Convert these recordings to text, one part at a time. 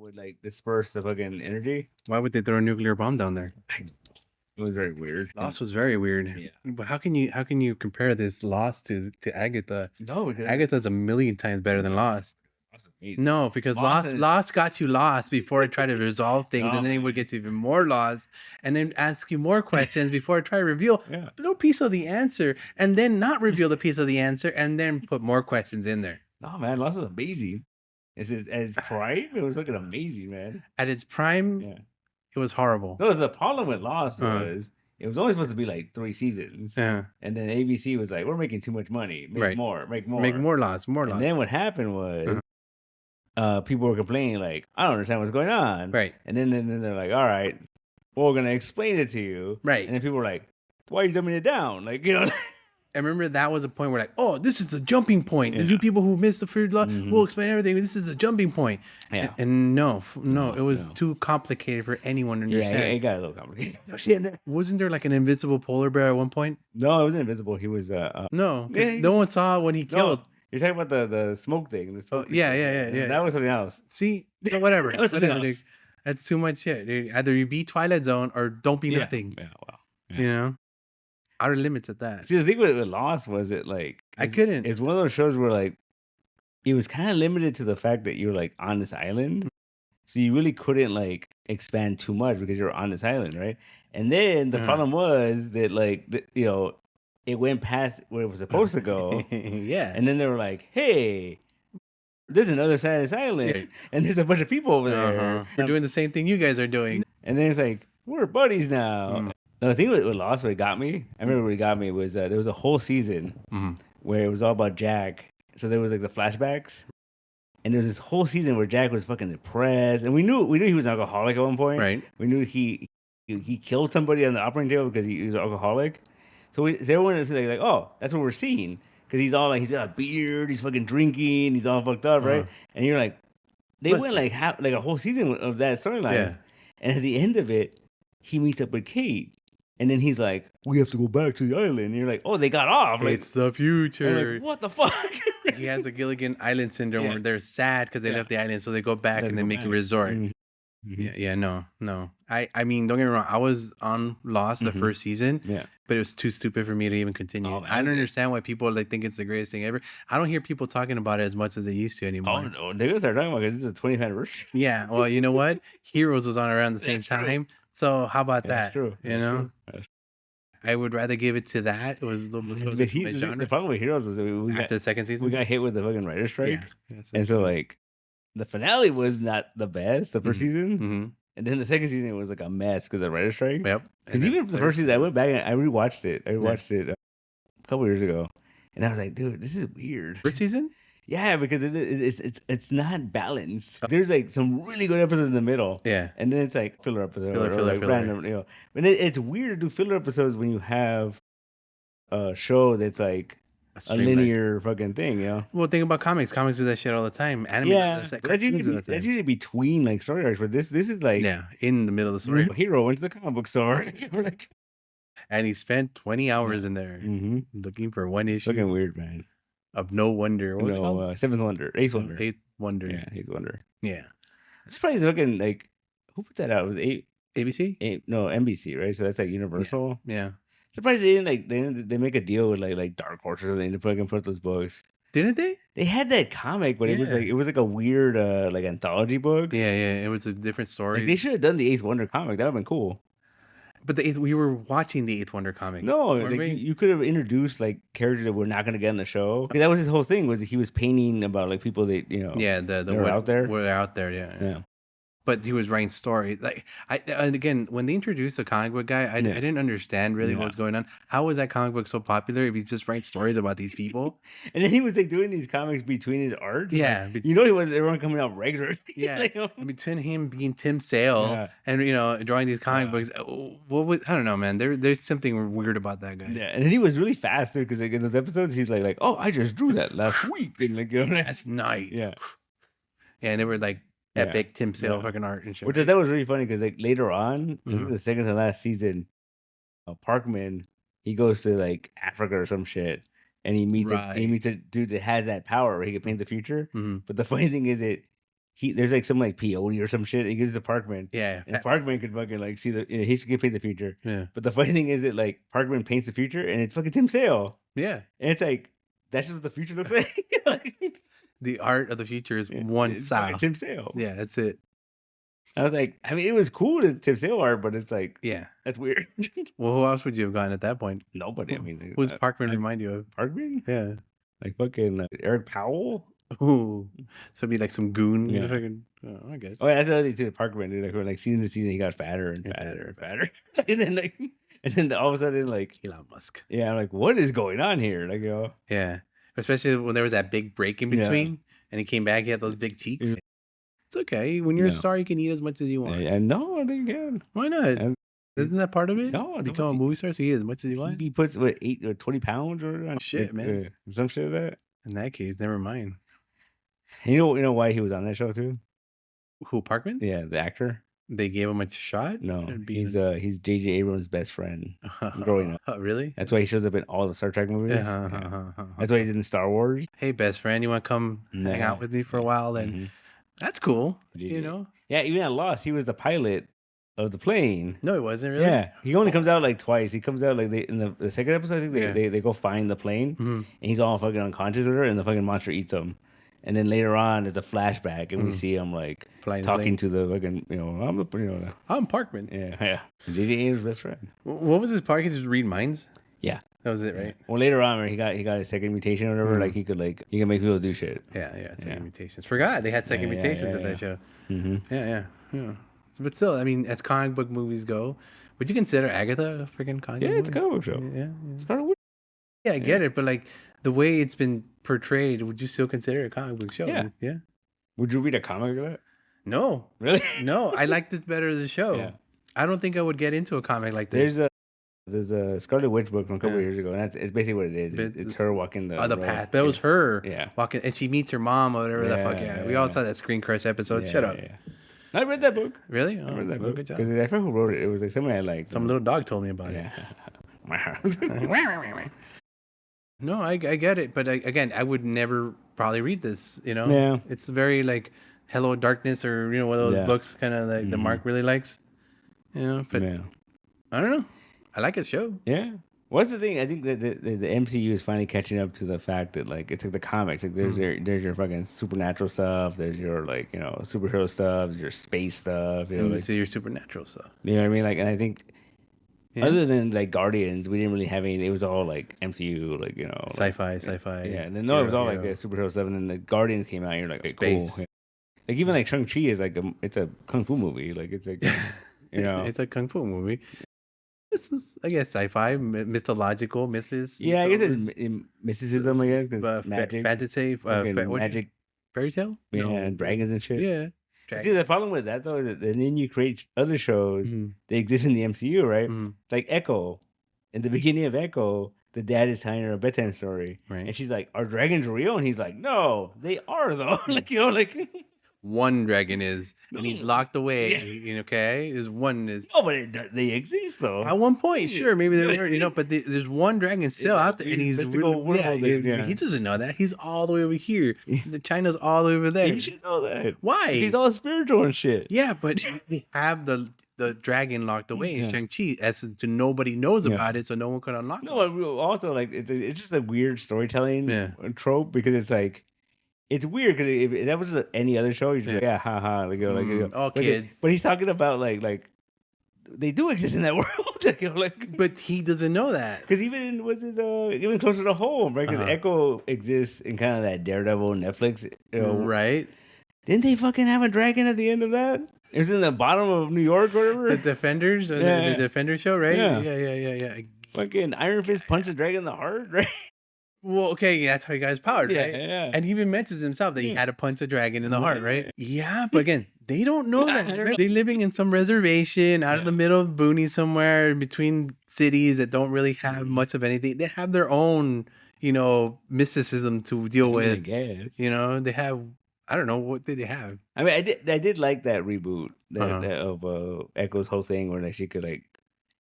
would like disperse the fucking energy. Why would they throw a nuclear bomb down there? It was very weird. Lost was very weird. Yeah. But how can you compare this Lost to Agatha? No, because Agatha's a million times better than Lost. Lost is amazing. No, because Lost got you lost before it tried to resolve things, and then it would get you even more lost, and then ask you more questions before it tried to reveal a little piece of the answer, and then not reveal the piece of the answer, and then put more questions in there. No, man, Lost was amazing. At its prime, it was fucking amazing, man. At its prime, it was horrible. No, the problem with Lost was it was only supposed to be like 3 seasons. Yeah. And then ABC was like, we're making too much money. Make more. Make more Lost. And then what happened was people were complaining like, I don't understand what's going on. Right. And then they're like, all right, well, we're going to explain it to you. Right. And then people were like, why are you dumbing it down? Like, you know. I remember that was a point where like, oh, this is the jumping point. These people who missed the first Lost, we'll explain everything. This is the jumping point. Yeah. And no, it was too complicated for anyone to understand. Yeah, it got a little complicated. Wasn't there like an invincible polar bear at one point? No, it wasn't invisible. He was no, no one saw when he killed. No, you're talking about the smoke thing. The smoke thing. Yeah. That was something else. See, so whatever. Whatever. Dude. That's too much shit, dude. Either you be Twilight Zone or don't be nothing. Yeah, well. Yeah. You know? Outer limits at that. See, the thing with Lost was it like I couldn't. It's one of those shows where like it was kind of limited to the fact that you're like on this island, so you really couldn't like expand too much because you're on this island, right? And then the problem was that like it went past where it was supposed to go. Yeah. And then they were like, hey, there's another side of this island, and there's a bunch of people over there. We're doing the same thing you guys are doing. And then it's like, we're buddies now. Now, the thing with Lost, what it got me, I remember what it got me was there was a whole season where it was all about Jack. So there was like the flashbacks, and there was this whole season where Jack was fucking depressed, and we knew he was an alcoholic at one point. Right. We knew he killed somebody on the operating table because he was an alcoholic. So everyone is like, oh, that's what we're seeing, because he's all like, he's got a beard, he's fucking drinking, he's all fucked up, right? And you're like, they went like a whole season of that storyline. Yeah. And at the end of it, he meets up with Kate. And then he's like, we have to go back to the island. And you're like, oh, they got off. Like, it's the future. Like, what the fuck? He has a Gilligan Island syndrome where they're sad because they left the island. So they go back and they make a resort. No. I mean, don't get me wrong. I was on Lost the first season. Yeah. But it was too stupid for me to even continue. I don't understand why people like think it's the greatest thing ever. I don't hear people talking about it as much as they used to anymore. Oh, no. They're going to start talking about it because it's the 20th anniversary. Yeah. Well, you know what? Heroes was on around the same time. So how about that? True. You know? True. I would rather give it to that. It was a little bit the problem with Heroes was that we after the second season, we got hit with the fucking writer's strike. Yeah. And so like the finale was not the best the first season. And then the second season it was like a mess because of the writer's strike. Yep. Because even the first season I went back and I rewatched it. I rewatched it a couple years ago. And I was like, dude, this is weird. First season? Yeah, because it's not balanced. There's like some really good episodes in the middle. Yeah. And then it's like filler episodes. Filler. Random, you know. But it's weird to do filler episodes when you have a show that's like a linear fucking thing, you know? Well, think about comics. Comics do that shit all the time. Anime does that. That's usually between like story arcs, but this is like in the middle of the story. Hero went to the comic book store. And he spent 20 hours in there looking for one issue. Looking weird, man. Of No Wonder. What was it called? Seventh Wonder. Eighth Wonder. Eighth Wonder. Yeah, Eighth Wonder. Yeah. It's probably looking like, who put that out? Was it ABC? No, NBC, right? So that's like Universal. Yeah. Surprised they didn't they make a deal with like Dark Horse or something to fucking put those books. Didn't they? They had that comic, but it was like a weird like anthology book. Yeah. It was a different story. Like, they should have done the Eighth Wonder comic. That would have been cool. But we were watching the Eighth Wonder comic. No, like, you could have introduced like characters that were not going to get on the show. That was his whole thing. Was he was painting about like people that the were out there. Were out there, yeah. But he was writing stories. Like and again, when they introduced the comic book guy, I didn't understand really what was going on. How was that comic book so popular if he's just writing stories about these people? And then he was like doing these comics between his art. Yeah, like, he was everyone coming out regularly. Yeah, like, between him being Tim Sale and drawing these comic books. What was I don't know, man. There's something weird about that guy. Yeah, and he was really fast too because like in those episodes he's like, oh, I just drew that last week and like last night. Yeah, and they were like. Epic Tim Sale fucking art and shit. Which that was really funny because like later on, the second to last season, Parkman he goes to like Africa or some shit, and he meets a dude that has that power where he can paint the future. But the funny thing is there's like some like peyote or some shit. He gives it to Parkman. Yeah. And Parkman could fucking like see he should get paint the future. Yeah. But the funny thing is that like Parkman paints the future and it's fucking Tim Sale. Yeah. And it's like that's just what the future looks like. The art of the future is one style. Tim Sale. Yeah, that's it. I was like, I mean, it was cool to Tim Sale art, but it's like, yeah, that's weird. Well, who else would you have gotten at that point? Nobody. I mean, who's Parkman remind you of? Parkman? Yeah, like fucking Eric Powell. Ooh, so it'd be like some goon. Yeah. I guess. Oh, yeah, that's the other thing too. Parkman, dude, like season to season, he got fatter and fatter and fatter, and then all of a sudden, like Elon Musk. Yeah, I'm like, what is going on here? Like, yeah, especially when there was that big break in between, and he came back, he had those big cheeks. Yeah. It's okay. When you're a star, you can eat as much as you want. And no, I think you can. Why not? Isn't that part of it? No, you become a movie star, so you eat as much as you want. He puts what 8 or 20 pounds or shit, man. Some shit of that. In that case, never mind. And you know why he was on that show too? Who, Parkman? Yeah, the actor. They gave him a shot. No, he's J.J. Abrams' best friend growing up. Really? That's why he shows up in all the Star Trek movies. That's why he's in Star Wars. Hey, best friend, you want to come hang out with me for a while? Then that's cool. You know? Yeah, even at Lost, he was the pilot of the plane. No, he wasn't really. Yeah, he only comes out like twice. He comes out like in the second episode. I think they go find the plane, and he's all fucking unconscious with her, and the fucking monster eats him. And then later on, there's a flashback, and we see him like talking to the fucking, I'm Parkman. Yeah. J.J. Abrams' best friend. What was his part? He just read minds. Yeah, that was it, right? Well, later on, he got a second mutation or whatever. Like he can make people do shit. Yeah, second mutations. Forgot they had second mutations at that show. Yeah. But still, I mean, as comic book movies go, would you consider Agatha a freaking comic book? Yeah, it's a comic book show. Yeah. It's kind of weird. Yeah, I get it, but like the way it's been portrayed, would you still consider it a comic book show? Yeah. Would you read a comic of that? No. Really? No, I like this better as a show. Yeah. I don't think I would get into a comic like this. There's a Scarlet Witch book from a couple years ago, and it's basically what it is. It's her walking the path. That was her walking, and she meets her mom or whatever the fuck. Yeah, we all saw that Screen Crush episode. Shut up. Yeah. I read that book. Really? I read that book. Good job. Because I forgot who wrote it. It was like somebody I liked. Some little dog told me about it. No, I get it, but again, I would never probably read this. Yeah. It's very like Hello Darkness or one of those books kind of like the Mark really likes. But I don't know. I like his show. Yeah. What's the thing? I think that the MCU is finally catching up to the fact that like it's like the comics. Like there's your fucking supernatural stuff. There's your like superhero stuff. There's your space stuff. And like, your supernatural stuff. You know what I mean? Like, and I think. Yeah. Other than like Guardians, we didn't really have any. It was all like MCU, like sci-fi. Yeah, and then it was all like the superhero stuff. And then the Guardians came out, and you're like, okay, cool. Yeah. Like even like Shang-Chi is like it's a kung fu movie. Like it's like it's a kung fu movie. This is, I guess, sci-fi, mythological, myths. Yeah, I guess it's mysticism. I guess it's magic, fantasy, magic, Fairytale. Yeah, and dragons and shit. Yeah. Dude, the problem with that though is that then you create other shows that exist in the MCU, right? Like Echo. In the beginning of Echo, the dad is telling her a bedtime story, right? And she's like, "Are dragons real?" And he's like, "No, they are though." like one dragon is, and he's locked away. Okay, there's one is. Oh, but they exist though. At one point, sure, maybe they were, but there's one dragon still out there, and he's really, he doesn't know that he's all the way over here. The China's all over there. You should know that. Why? He's all spiritual and shit. Yeah, but they have the dragon locked away in Shang-Chi, as to nobody knows about it, so no one could unlock it. No, also like it's just a weird storytelling trope because it's like. It's weird because if that was any other show, you'd just like, haha, kids. But he's talking about like they do exist in that world, But he doesn't know that because even closer to home, right? Because Echo exists in kind of that Daredevil Netflix, right? Didn't they fucking have a dragon at the end of that? It was in the bottom of New York, or whatever. The Defenders, the Defender show, right? Yeah. Fucking Iron Fist punched a dragon in the heart, right? Well, okay, that's how he got his power, right? Yeah. And he even mentions himself that he had to punch a dragon in the heart, right? Yeah, but again, they don't know that. They're living in some reservation out of the middle of boonies somewhere between cities that don't really have much of anything. They have their own, mysticism to deal with. I guess. They have. I don't know, what did they have? I mean, I did like that reboot of Echo's whole thing where like she could like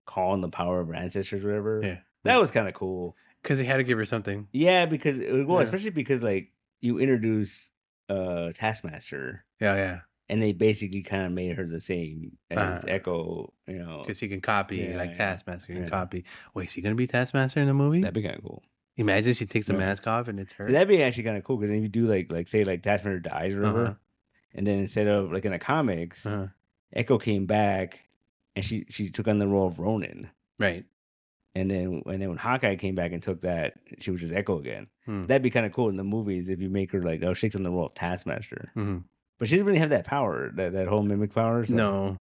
call on the power of her ancestors or whatever. Yeah, that was kind of cool. Because they had to give her something. Yeah, because especially because like you introduce Taskmaster. Yeah. And they basically kind of made her the same as Echo, because he can copy Taskmaster can copy. Wait, is he gonna be Taskmaster in the movie? That'd be kind of cool. Imagine she takes the mask off and it's her. That'd be actually kind of cool because then you do like say Taskmaster dies or whatever, and then instead of like in the comics, Echo came back and she took on the role of Ronin. Right. And then when Hawkeye came back and took that, she was just Echo again. That'd be kind of cool in the movies if you make her like, she takes on the role of Taskmaster. But she doesn't really have that power, that whole mimic power. So. No.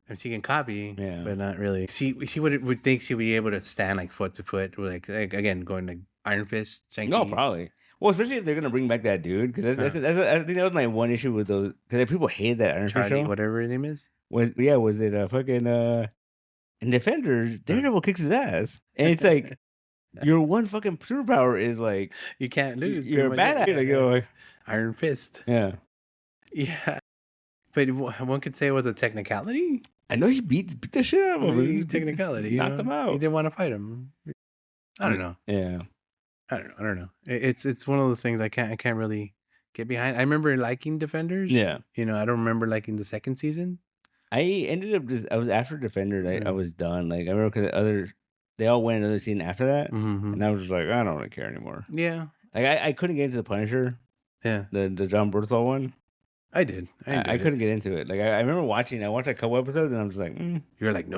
And she can copy, but not really. She would think she'll be able to stand like foot to foot, like again going like Iron Fist. No, probably. Well, especially if they're gonna bring back that dude, because I think that was my one issue with those, because people hated that Iron Fist show. Whatever his name is. Was it fucking in Defenders? Daredevil kicks his ass, and it's like your one fucking superpower is like you can't lose. You're a badass. Like, Iron Fist. Yeah. Yeah. But one could say it was a technicality. I know he beat the shit out of him. Technicality. He knocked him out. He didn't want to fight him. I don't know. Yeah. I don't know. It's one of those things I can't really get behind. I remember liking Defenders. Yeah. I don't remember liking the second season. I ended up I was after Defenders. I was done. Like I remember because they all went another season after that, and I was just like, I don't really care anymore. Yeah. Like I couldn't get into the Punisher. Yeah. The John Bernthal one. I did. I couldn't get into it. Like I remember watching. I watched a couple episodes, and I'm just like, You're like, no.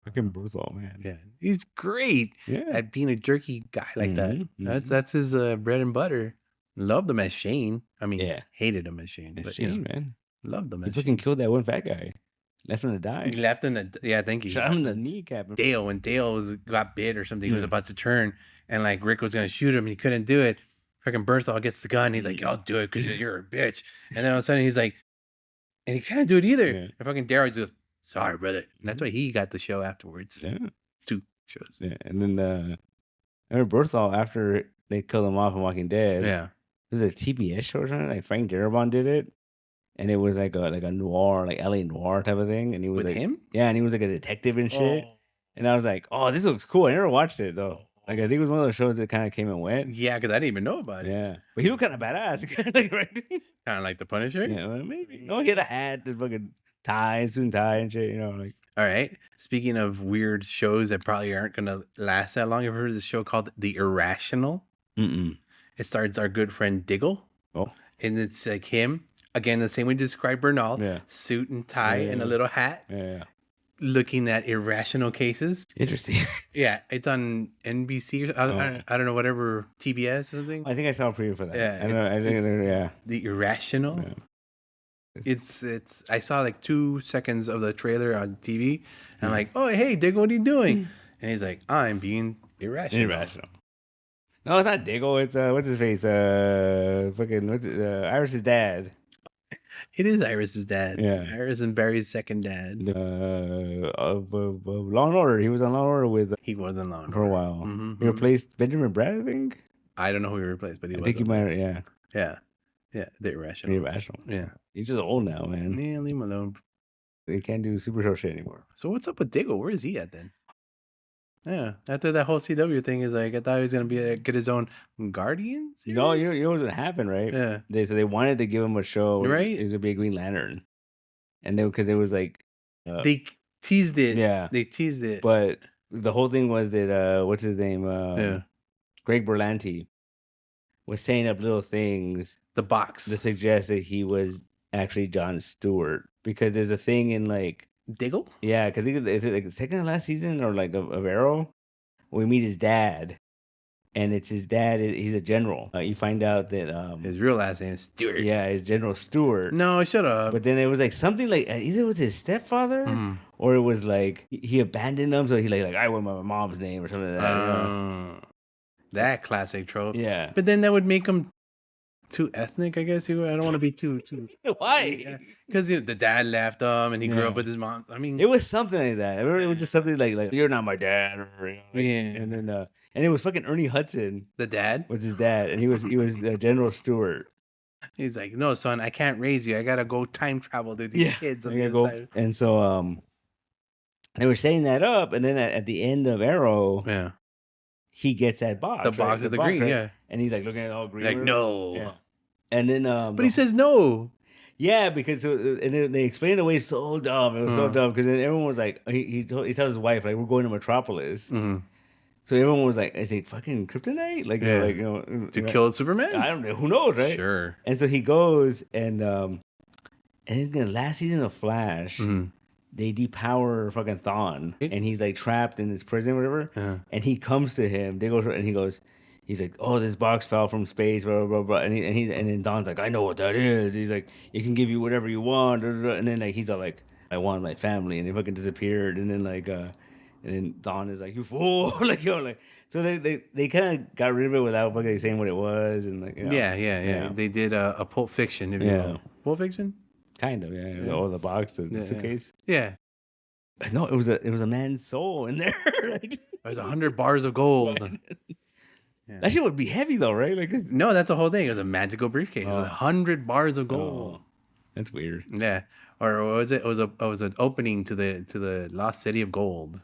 Fucking Bernthal, man. Yeah, he's great at being a jerky guy like that. That's his bread and butter. Loved him as Shane. I mean, hated him as Shane. But Shane, man, loved him as Shane. He fucking killed that one fat guy. Left him to die. He left him to thank you. Shot him in the kneecap. When Dale got bit or something, he was about to turn, and like Rick was gonna shoot him, and he couldn't do it. Fucking Bernthal gets the gun. He's like, I'll do it because you're a bitch. And then all of a sudden he's like, and he can't do it either. And fucking Daryl just goes, sorry, brother. And that's why he got the show afterwards. Yeah. 2 shows. Yeah. And then I remember Bernthal, after they killed him off in Walking Dead. Yeah. It was a TBS show or something. Like Frank Darabont did it. And it was like a noir, like LA noir type of thing. And he was with like him? Yeah, and he was like a detective and shit. And I was like, oh, this looks cool. I never watched it though. Like, I think it was one of those shows that kind of came and went. Yeah, because I didn't even know about it. Yeah. But he looked kind of badass. Kind of like the Punisher? Yeah, well, maybe. No, he had a hat, the fucking tie, suit and tie and shit, like. All right. Speaking of weird shows that probably aren't going to last that long, have you heard of this show called The Irrational? Mm-mm. It stars our good friend Diggle. Oh. And it's like him, again, the same way you described Bernal. Yeah. Suit and tie and a little hat. Yeah. Looking at irrational cases. Interesting. Yeah, it's on NBC. I don't know, whatever, TBS or something. I think I saw a preview for that. Yeah, The Irrational. Yeah. It's. I saw like 2 seconds of the trailer on TV, and I'm like, oh hey, Diggle, what are you doing? And he's like, I'm being irrational. No, it's not Diggle. It's what's his face? Iris's dad. It is Iris's dad. Yeah. Iris and Barry's second dad. Of Law and Order. He was on Law and Order with. He was on Law and Order for a while. He replaced Benjamin Bratt, I think. I don't know who he replaced, but he was. I think he might. Yeah. Yeah. The Irrational. Yeah. He's just old now, man. Yeah, leave him alone. They can't do superhero shit anymore. So what's up with Diggle? Where is he at then? Yeah, after that whole CW thing is like, I thought he was gonna get his own Guardian series? No, you know what happened, right? Yeah. They wanted to give him a show. Right. It was gonna be a Green Lantern, and because it was like they teased it. Yeah, they teased it. But the whole thing was that what's his name? Greg Berlanti was saying up little things. The box that suggests that he was actually Jon Stewart, because there's a thing in like. Diggle? Yeah, because is it like the second to last season or like of Arrow? We meet his dad, and it's his dad. He's a general. You find out that his real last name is Stewart. Yeah, it's General Stewart. No, shut up. But then it was like something like either it was his stepfather or it was like he abandoned him, so he like I went by my mom's name or something like that. That classic trope. Yeah. But then that would make him too ethnic, I guess. I don't want to be too. Why? Because the dad left him, and he grew up with his mom. I mean, it was something like that. I remember it was just something like you're not my dad, or, and then and it was fucking Ernie Hudson. The dad was his dad, and he was General Stewart. He's like, no, son, I can't raise you. I gotta go time travel to these kids on the inside. And so they were setting that up, and then at the end of Arrow, he gets that box. The box with the green, right? yeah. And he's like looking at it all green. Like, no. Yeah. And then but he says no. Yeah, because and then they explained it away so dumb. It was so dumb because then everyone was like, he tells his wife like, we're going to Metropolis. So everyone was like, is it fucking kryptonite? Like, to kill Superman? I don't know. Who knows, right? Sure. And so he goes and in the last season of Flash, they depower fucking Thawne, and he's like trapped in this prison or whatever. And he comes to him. They go and he goes, he's like, oh, this box fell from space, blah blah blah. And then Dawn's like, I know what that is. He's like, it can give you whatever you want. And then like he's all like, I want my family, and they fucking disappeared. And then like and then Dawn is like, you fool, like like. So they kind of got rid of it without fucking saying what it was, and like yeah. They did a Pulp Fiction, if you will. Pulp Fiction. Kind of, yeah. Oh, the box, the suitcase. Yeah. No, it was a man's soul in there. There's 100 bars of gold. That shit would be heavy though, right? Like, no, that's the whole thing. It was a magical briefcase with 100 bars of gold. That's weird. Yeah, or was it? It was an opening to the lost city of gold.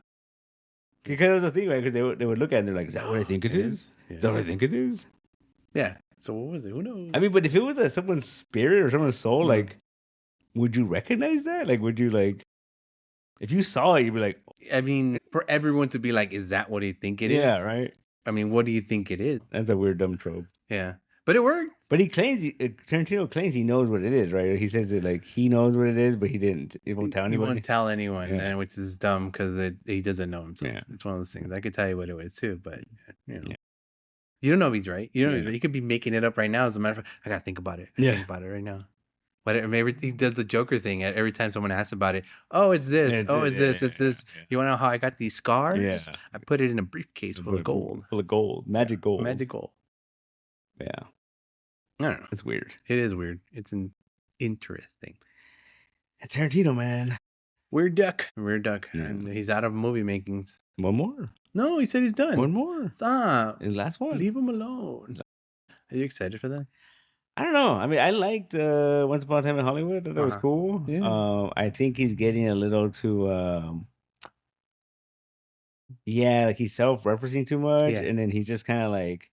Because it was a thing, right? Because they would look at it and they're like, is that what I think it is? Yeah. Is that what I think it is? Yeah. So what was it? Who knows? I mean, but if it was someone's spirit or someone's soul, like, would you recognize that? Like, would you like, if you saw it, you'd be like, I mean, for everyone to be like, is that what you think it is? Yeah, right. I mean, what do you think it is? That's a weird dumb trope. Yeah, but it worked. But he claims Tarantino claims he knows what it is, right? He says that like he knows what it is, but he didn't. He won't tell anyone. He won't tell anyone, and which is dumb because he doesn't know himself. Yeah. It's one of those things. I could tell you what it was too, but you don't know if he's right. You don't know if he's right. He could be making it up right now. As a matter of fact, I gotta think about it. Think about it right now. But maybe he does the Joker thing every time someone asks about it. Oh, it's this. It's this. You want to know how I got these scars? Yeah. I put it in a briefcase full of gold. Full of gold. Magic gold. Magic gold. Yeah. I don't know. It's weird. It is weird. It's interesting. Tarantino, man. Weird duck. Weird duck. Yeah. And he's out of movie makings. One more. No, he said he's done. One more. Stop. The last one. Leave him alone. Are you excited for that? I don't know. I mean, I liked Once Upon a Time in Hollywood. I thought that was cool. Yeah. I think he's getting a little too, like he's self-referencing too much, and then he's just kind of like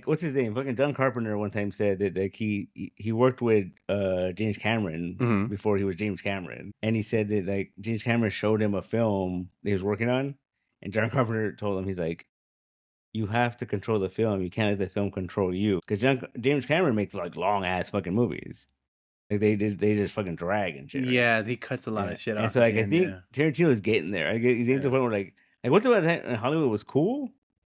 what's his name? Fucking John Carpenter one time said that like he worked with James Cameron before he was James Cameron, and he said that like James Cameron showed him a film that he was working on, and John Carpenter told him, he's like, you have to control the film. You can't let the film control you. Because James Cameron makes like long ass fucking movies. Like they just fucking drag and shit. Right? Yeah, he cuts a lot of shit off. And so like I think Tarantino's getting there. He's getting to the point where like Once Upon a Time in Hollywood was cool,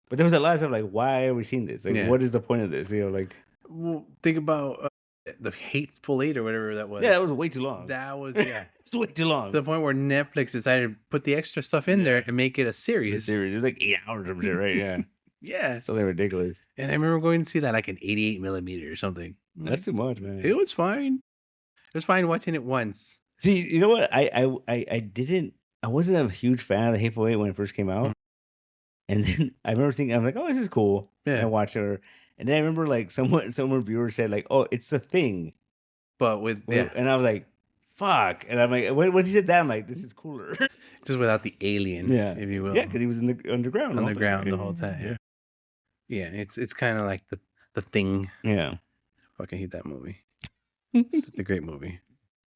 but there was a lot of stuff like, why are we seeing this? Like, what is the point of this? You know, like, well, think about the Hateful Eight or whatever that was. Yeah, that was way too long. That was it's way too long. To the point where Netflix decided to put the extra stuff in there and make it a series. It was like 8 hours or shit, right? Yeah. Yeah. Something ridiculous. And I remember going to see that like an 88 millimeter or something. That's too much, man. It was fine. It was fine watching it once. See, you know what? I wasn't a huge fan of the Hateful Eight when it first came out. And then I remember thinking, I'm like, oh, this is cool. Yeah. And I watched it. And then I remember like some reviewer said like, oh, it's The Thing. But with and I was like, fuck. And I'm like, when he said that, I'm like, this is cooler. Just without the alien, if you will. Yeah, because he was in the underground. The whole time. Yeah, it's kind of like the Thing. Yeah. I fucking hate that movie. It's such a great movie.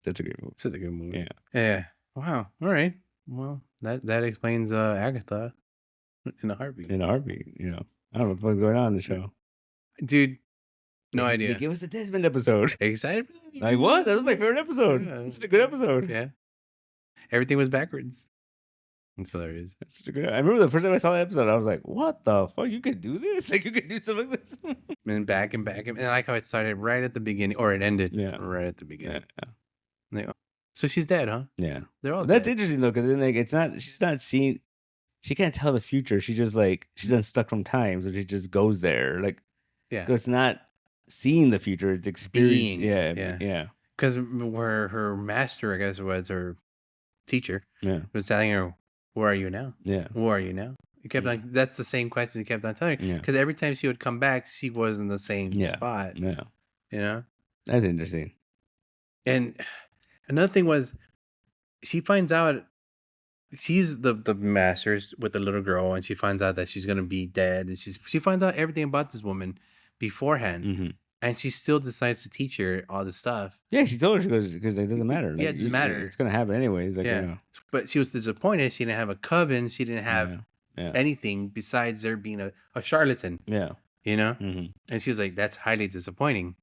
Such a great movie. Such a good movie. Yeah. Wow. All right. Well, that explains Agatha in a heartbeat. In a heartbeat, you know. I don't know what's going on in the show. Dude, no idea. Give us the Desmond episode. Excited? Like what? That was my favorite episode. Yeah. Such a good episode. Yeah. Everything was backwards. It's hilarious. That's such a good. I remember the first time I saw that episode, I was like, "What the fuck? You could do this? Like you could do something like this?" And back and back, and I like how it started right at the beginning, or it ended right at the beginning. Yeah. Like, oh, so she's dead, huh? Yeah. They're all. That's dead. Interesting though, because then like it's not. She's not seeing. She can't tell the future. She just like she's unstuck from time, so she just goes there. Like, so it's not seeing the future; it's experiencing. Yeah. Because where her master, I guess, was her teacher. Yeah. Was telling her, "Where are you now? Yeah. Where are you now?" He kept on. That's the same question he kept on telling her. Yeah. Because every time she would come back, she was in the same spot. Yeah. You know. That's interesting. And another thing was, she finds out she's the masters with the little girl, and she finds out that she's gonna be dead, and she finds out everything about this woman beforehand, and she still decides to teach her all this stuff. Yeah, she told her, she goes, because it doesn't matter. Yeah, it doesn't matter. It's gonna happen anyways. Like, yeah, but she was disappointed. She didn't have a coven. She didn't have anything besides there being a charlatan. Yeah, and she was like, "That's highly disappointing."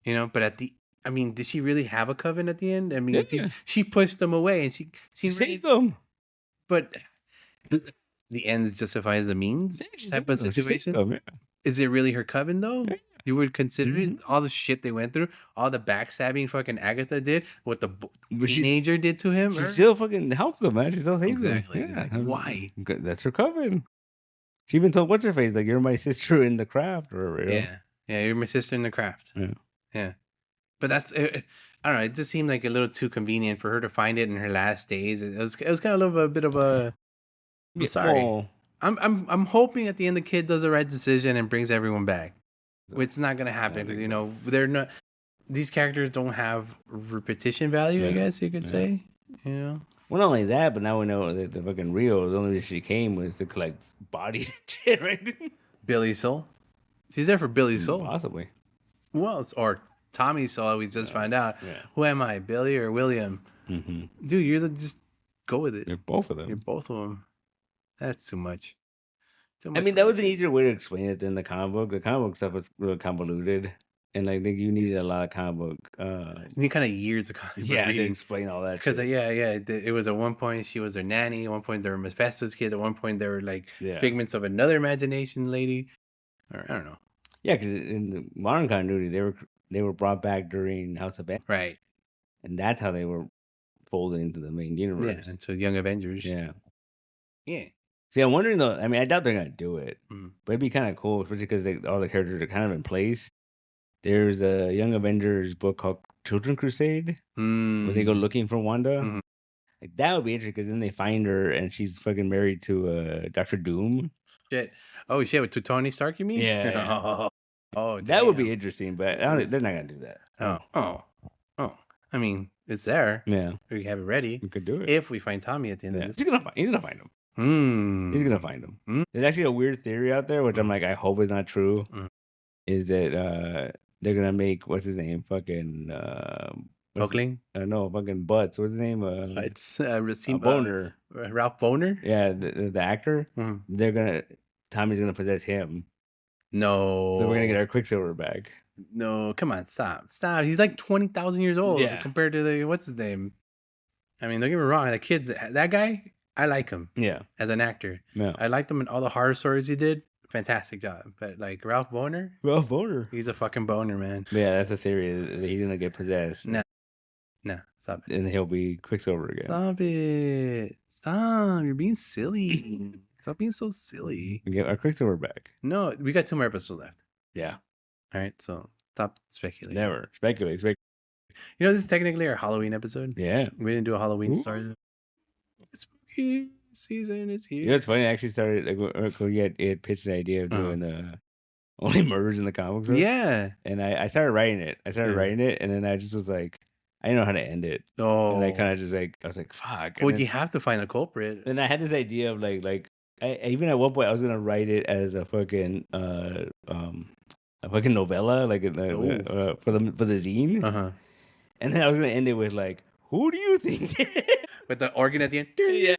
Yeah, but I mean, did she really have a coven at the end? I mean, she pushed them away, and she saved them. But the ends justifies the means type of situation. Them, Is it really her coven though? Yeah. You would consider it all the shit they went through, all the backstabbing fucking Agatha did, what the teenager did to him. She still fucking helped them, man. She still saved them. Yeah. Like, why? That's her coven. She even told what's her face, like, you're my sister in the craft, or yeah, you're my sister in the craft. Yeah. But that's I don't know. It just seemed like a little too convenient for her to find it in her last days. It was kind of a bit of a. I'm sorry. Well, I'm hoping at the end the kid does the right decision and brings everyone back. It's not gonna happen because they're not. These characters don't have repetition value. I guess you could say. Well, not only that, but now we know that the fucking Rio, the only reason she came was to collect bodies and shit, right? Billy's soul. She's there for Billy's soul, possibly. Well, or Tommy's soul. We just find out. Who am I, Billy or William? Dude, just go with it. You're both of them. You're both of them. That's too much. I mean, that was an easier way to explain it than the comic book. The comic book stuff was real convoluted, and I think you needed a lot of comic book. You need kind of years of comic book reading to explain all that. Because it was at one point she was their nanny. At one point they were Mephisto's kid. At one point they were like figments of another imagination lady. Or I don't know. Yeah, because in the modern continuity they were brought back during House of Banner. Right. And that's how they were folded into the main universe. Yeah, and so Young Avengers. Yeah. Yeah. See, I'm wondering though. I mean, I doubt they're gonna do it, but it'd be kind of cool, especially because all the characters are kind of in place. There's a Young Avengers book called Children Crusade, where they go looking for Wanda. Like, that would be interesting because then they find her and she's fucking married to Dr. Doom. Shit. Oh shit, with Tony Stark, you mean? Yeah. Oh, that would be interesting, but they're not gonna do that. Oh. I mean, it's there. Yeah. We have it ready. We could do it if we find Tommy at the end of this. He's gonna find him. He's gonna find him. There's actually a weird theory out there, which I'm like, I hope it's not true. Is that they're gonna make what's his name? Fucking Oakling? No, fucking Butts. What's his name? It's Boner. Ralph Boner? Yeah, the actor. Tommy's gonna possess him. No. So we're gonna get our Quicksilver back. No, come on, stop. He's like 20,000 years old compared to what's his name? I mean, don't get me wrong. That guy, I like him. Yeah. As an actor. Yeah. I liked him in all the horror stories he did. Fantastic job. But like Ralph Boner? He's a fucking boner, man. Yeah, that's the theory. That he's gonna get possessed. No, stop it. And he'll be Quicksilver again. Stop it. Stop. You're being silly. Stop being so silly. We get our Quicksilver back. No, we got 2 more episodes left. Yeah. All right, so stop speculating. Never. Speculate. You know, this is technically our Halloween episode. Yeah. We didn't do a Halloween story. Spooky season is here. You know, it's funny. I actually started, it pitched the idea of doing only murders in the comics. Yeah. And I started writing it. And then I just was like, I didn't know how to end it. Oh. And I kind of just like, I was like, fuck. Well, you have to find a culprit. And I had this idea of like, even at one point I was gonna write it as a fucking novella, like for the zine. And then I was gonna end it with like, who do you think did it? With the organ at the end. Yeah.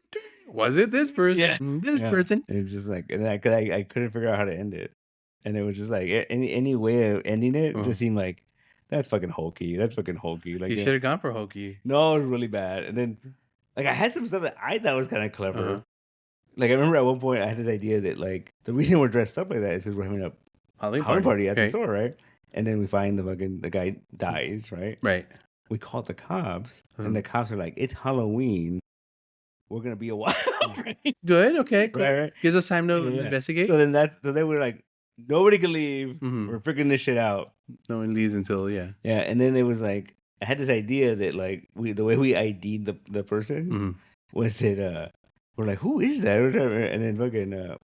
Was it this person? Yeah. This person. And it was just like, and I couldn't figure out how to end it, and it was just like any way of ending it just seemed like that's fucking hokey. Like, you should have gone for hokey. No, it was really bad. And then like I had some stuff that I thought was kind of clever. Like, I remember at one point I had this idea that, like, the reason we're dressed up like that is because we're having a Halloween party at the store, right? And then we find the guy dies, right? Right. We call the cops, and the cops are like, it's Halloween. We're going to be a while, right? Good, okay. Cool. Right. Gives us time to investigate. So then we're like, nobody can leave. We're freaking this shit out. No one leaves until, Yeah, and then it was like, I had this idea that, like, the way we ID'd the person was that, we're like, who is that? And then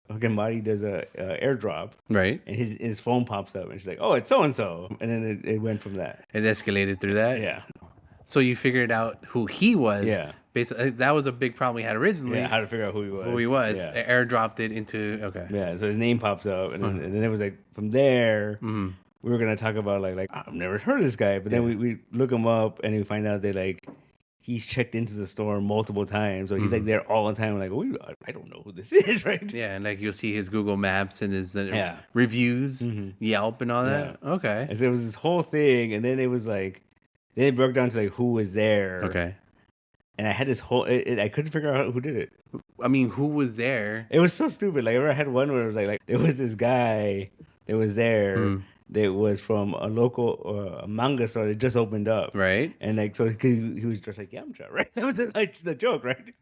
fucking Marty does a airdrop, right? And his phone pops up, and she's like, "Oh, it's so and so." And then it went from that. It escalated through that. Yeah. So you figured out who he was. Yeah. Basically, that was a big problem we had originally. Yeah, how to figure out who he was. Who he was. Yeah. Airdropped it into Yeah, so his name pops up, and then it was like from there. Mm-hmm. We were gonna talk about like I've never heard of this guy, but then we look him up and we find out that like he's checked into the store multiple times, so he's like there all the time. Like, I don't know who this is, right? Yeah, and like you'll see his Google Maps and his reviews, Yelp, and all that. Yeah. Okay, and so it was this whole thing, and then it was like then it broke down to like who was there. Okay, and I had this whole I couldn't figure out who did it. I mean, who was there? It was so stupid. Like I had one where it was like there was this guy that was there. That was from a local manga store that just opened up, right? And like, so he was dressed like Yamcha, right? That was the joke, right?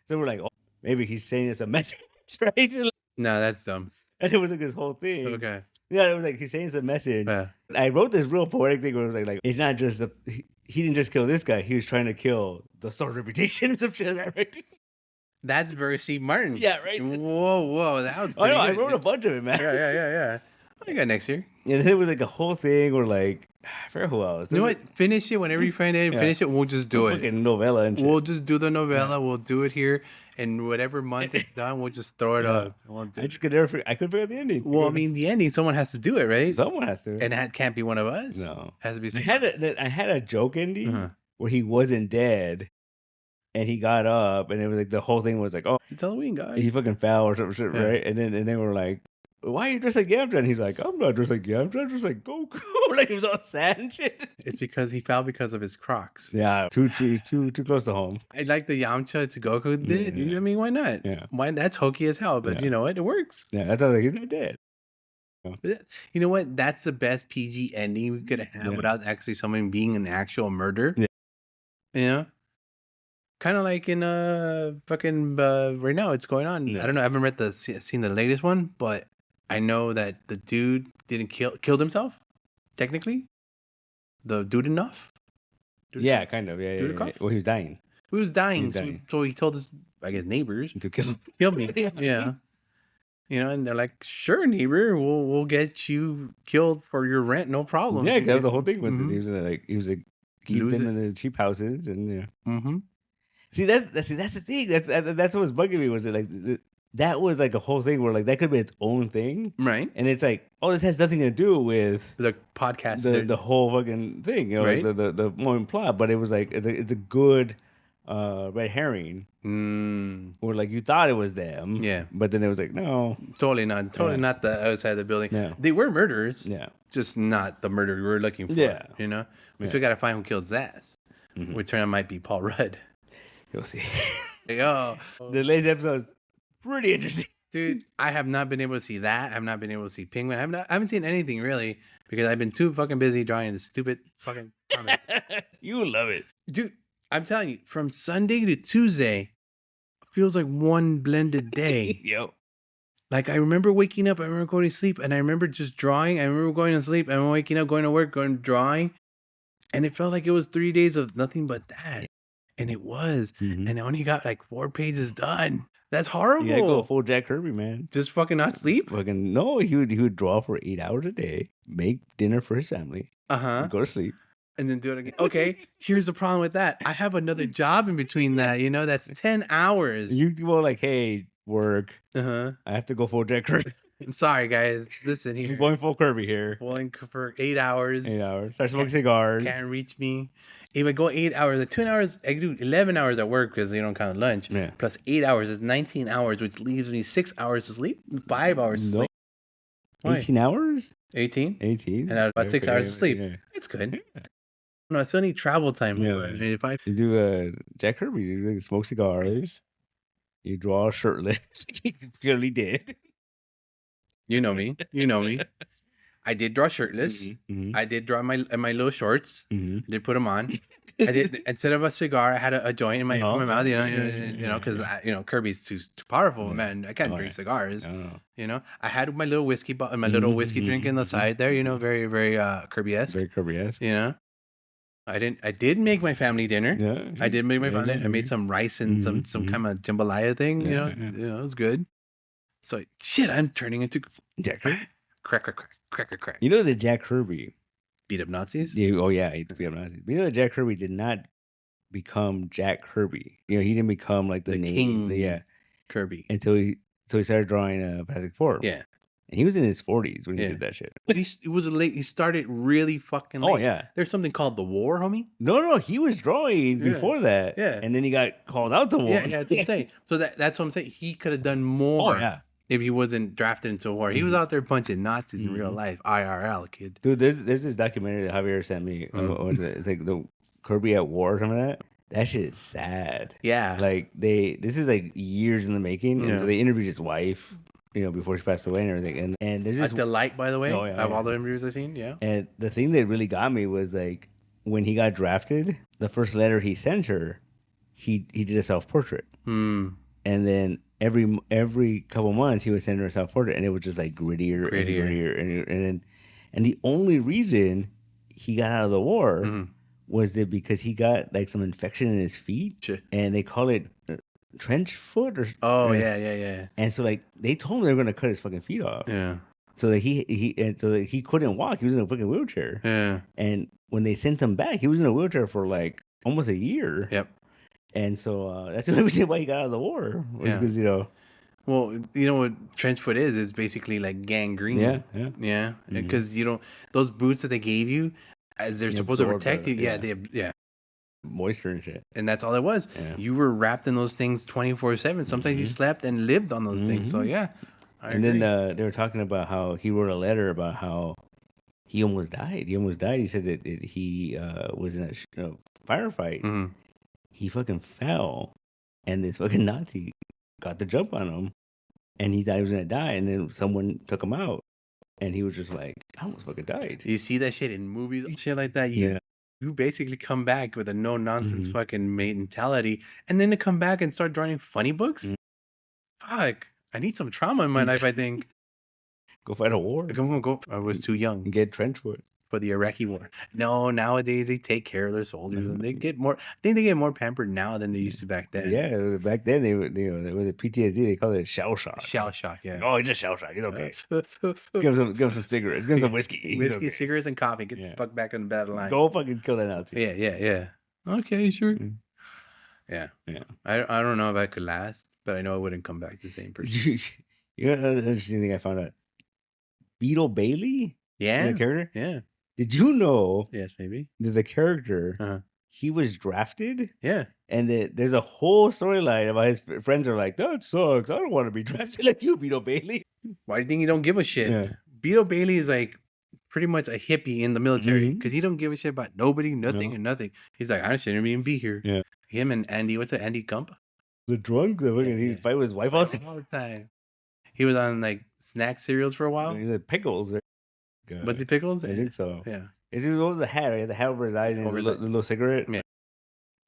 So we're like, oh, maybe he's saying it's a message, right? No, that's dumb. And it was like this whole thing. Okay. Yeah, it was like he's saying it's a message. I wrote this real poetic thing where it was like it's not just he didn't just kill this guy; he was trying to kill the store's reputation or some shit, right? That's very Steve Martin. Yeah, right. Whoa, that was. Oh no, I wrote a bunch of it, man. Yeah. I got next year. And then it was like a whole thing where like, I forgot who else. You know what? Finish it whenever you find it. Finish it. We'll just do it. Fucking novella and shit. We'll just do the novella. Yeah. We'll do it here, and whatever month it's done, we'll just throw it up. I just could never. I couldn't figure out the ending. Well, I mean, the ending. Someone has to do it, right? Someone has to. And that can't be one of us. No, it has to be. I had a joke ending where he wasn't dead. And he got up, and it was like the whole thing was like, "Oh, it's Halloween, guys." He fucking fell or some shit, right? And then they were like, "Why are you dressed like Yamcha?" And he's like, "I'm not dressed like Yamcha. I'm dressed like Goku." Like he was all sad and shit. It's because he fell because of his Crocs. Yeah, too close to home. I like the Yamcha to Goku did. Yeah. I mean, why not? Yeah, why? That's hokey as hell, but you know what? It works. Yeah, that's like he's not dead. You know what? That's the best PG ending we could have without actually someone being an actual murder. Yeah, you know. Kind of like in fucking right now it's going on. I don't know. I haven't seen the latest one, but I know that the dude didn't killed himself. Technically, the dude enough. Yeah, kind of. Yeah. Well, he was dying. He was dying. So he told his, I guess, neighbors to kill him. Kill me. Yeah. You know, and they're like, "Sure, neighbor, we'll get you killed for your rent, no problem." Yeah, that was the whole thing with it. He was like keep them in the cheap houses and See that's the thing. That's what was bugging me. Was it like that was like a whole thing where like that could be its own thing, right? And it's like, oh, this has nothing to do with the podcast, the whole fucking thing, you know, right? Like the main plot. But it was like it's a good red herring. Where like you thought it was them, but then it was like no, totally not the outside of the building. Yeah. They were murderers, just not the murderer we were looking for. Yeah, you know, we still got to find who killed Zaz, which turn out might be Paul Rudd. You'll see. Oh, the latest episode is pretty interesting, dude. I have not been able to see that. I've not been able to see Penguin. I haven't seen anything really because I've been too fucking busy drawing this stupid fucking comic. You love it, dude. I'm telling you, from Sunday to Tuesday feels like one blended day. Yep. Like I remember waking up, I remember going to sleep, and I remember just drawing. I remember going to sleep, and waking up, going to work, going drawing, and it felt like it was 3 days of nothing but that. And it was. And I only got like 4 pages done. That's horrible. Yeah, go full Jack Kirby, man. Just fucking not sleep? Fucking no, he would draw for 8 hours a day, make dinner for his family, go to sleep. And then do it again. Okay, here's the problem with that. I have another job in between that, you know, that's 10 hours. You go like, hey, work. I have to go full Jack Kirby. I'm sorry, guys. Listen here. I'm going full Kirby here. Going for 8 hours. 8 hours. Start smoking cigars. Can't reach me. If I go 8 hours, like 2 hours, I do 11 hours at work because you don't count lunch. Yeah. Plus 8 hours is 19 hours, which leaves me 6 hours to sleep, 5 hours to sleep. 18 hours? 18? 18. And about 6 hours to sleep. Yeah. It's good. Yeah. No, I still need travel time. Yeah. If I do Jack Kirby, you smoke cigars, you draw shirtless. You clearly did. You know me. I did draw shirtless. I did draw my little shorts. I did put them on. I did instead of a cigar, I had a joint in my mouth. You know, because Kirby's too powerful, man. I can't drink cigars. You know, I had my little whiskey whiskey drink in the side there. You know, very very Kirby-esque. Very Kirby-esque. You know, I did make my family dinner. Yeah, I did make my family. I made some rice and some kind of jambalaya thing. You know, it was good. So shit, I'm turning into Jack Kirby. Crack. You know that Jack Kirby beat up Nazis? Yeah, he beat up Nazis. But you know that Jack Kirby did not become Jack Kirby. You know, he didn't become like the name. King Kirby until he started drawing Fantastic Four. Yeah. And he was in his 40s when he did that shit. But it was late. He started really fucking late. Oh, yeah. There's something called The War, homie. No, he was drawing before that. Yeah. And then he got called out to war. Yeah, that's insane. So that's what I'm saying. He could have done more. Oh, yeah. If he wasn't drafted into war. He was out there punching Nazis in real life. IRL, kid. Dude, there's this documentary that Javier sent me. It's like the Kirby at War or something like that. That shit is sad. Yeah. Like this is like years in the making. And so they interviewed his wife, you know, before she passed away and everything. And there's this a delight, by the way, of all the interviews I've seen. Yeah. And the thing that really got me was like when he got drafted, the first letter he sent her, he did a self-portrait. And then every couple months he would send her a self-portrait, and it was just like grittier. And the only reason he got out of the war was that because he got like some infection in his feet, and they call it trench foot or yeah. And so like they told him they were gonna cut his fucking feet off. Yeah. So that he couldn't walk. He was in a fucking wheelchair. Yeah. And when they sent him back, he was in a wheelchair for like almost a year. Yep. And so that's the only reason why he got out of the war. Was because, you know. Well, you know what trench foot is? It's basically like gangrene. Yeah. Because you don't, those boots that they gave you, as they're supposed to protect you. Yeah. Moisture and shit. And that's all it was. Yeah. You were wrapped in those things 24/7. Sometimes you slept and lived on those things. So yeah. Then they were talking about how he wrote a letter about how he almost died. He said that he was in a firefight. He fucking fell, and this fucking Nazi got the jump on him, and he thought he was gonna die. And then someone took him out, and he was just like, I almost fucking died. You see that shit in movies and shit like that. You basically come back with a no nonsense fucking mentality, and then to come back and start drawing funny books. Fuck, I need some trauma in my life. I think. Go fight a war. Go. I was too young. Get trench foot. For the Iraqi war. No, nowadays they take care of their soldiers and they get more. I think they get more pampered now than they used to back then. Yeah, back then it was a PTSD. They called it shell shock. Shell shock, yeah. Oh, it's just shell shock. It's okay. give him some cigarettes. Give him some whiskey. Cigarettes, and coffee. Get the fuck back on the battle line. Go fucking kill that Nazi. Yeah. Okay, sure. Yeah. I don't know if I could last, but I know I wouldn't come back the same person. You know another interesting thing I found out? Beetle Bailey. Yeah. The character. Yeah. Did you know? Yes, maybe. That the character, he was drafted. Yeah. And there's a whole storyline about his friends are like, that sucks. I don't want to be drafted like you, Beetle Bailey. Why do you think he don't give a shit? Yeah. Beetle Bailey is like pretty much a hippie in the military because he don't give a shit about nobody, nothing, and nothing. He's like, I shouldn't even be here. Yeah. Him and Andy, what's it, Andy Gump? The drunk, he'd fight with his wife all the time. He was on like snack cereals for a while. He had pickles. Was he pickles? I think so. Yeah. What was the hat? He had the hat over his eyes and the little cigarette. Yeah.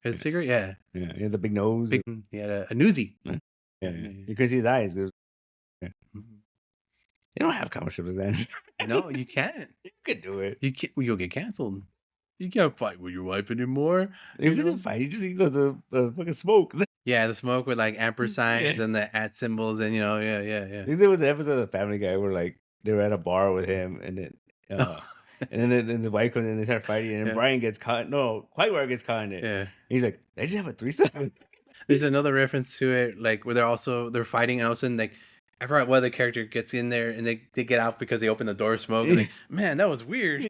His cigarette? Yeah. Yeah. He had the big nose. He had a newsie. Yeah. You could see his eyes. They don't have comic strips then. No, you can't. You could do it. You can't. You'll get canceled. You can't fight with your wife anymore. You can't fight. You just eat the fucking smoke. Yeah, the smoke with like ampersand and the @ symbols and yeah. I think there was an episode of Family Guy where like they were at a bar with him and then and then the wife comes in and they start fighting and Brian gets caught. No, Qui-Gon gets caught in it. Yeah. He's like, they just have a threesome. There's another reference to it, like where they're fighting and all of a sudden like I forgot what the character gets in there and they get out because they open the door of smoke and like, man, that was weird.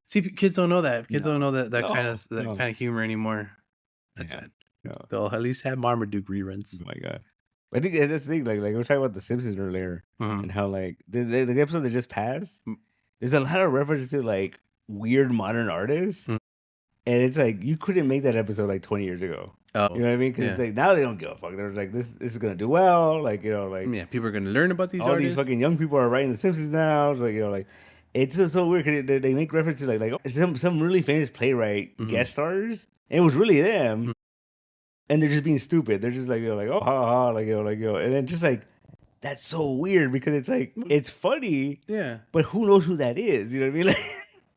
See, kids don't know that. Kids don't know that kind of humor anymore. That's it. No. They'll at least have Marmaduke reruns. Oh my god! I think that's the thing. Like we were talking about The Simpsons earlier, and how like the episode that just passed, there's a lot of references to like weird modern artists, and it's like you couldn't make that episode like 20 years ago. Oh, you know what I mean? Because it's like now they don't give a fuck. They're like this is gonna do well. Like people are gonna learn about these. All artists. These fucking young people are writing The Simpsons now. It's like it's so weird because they make references to like some really famous playwright guest stars. And it was really them. And they're just being stupid. They're just like, oh, ha, ha, and then just like, that's so weird because it's like, it's funny. Yeah. But who knows who that is? You know what I mean? Like,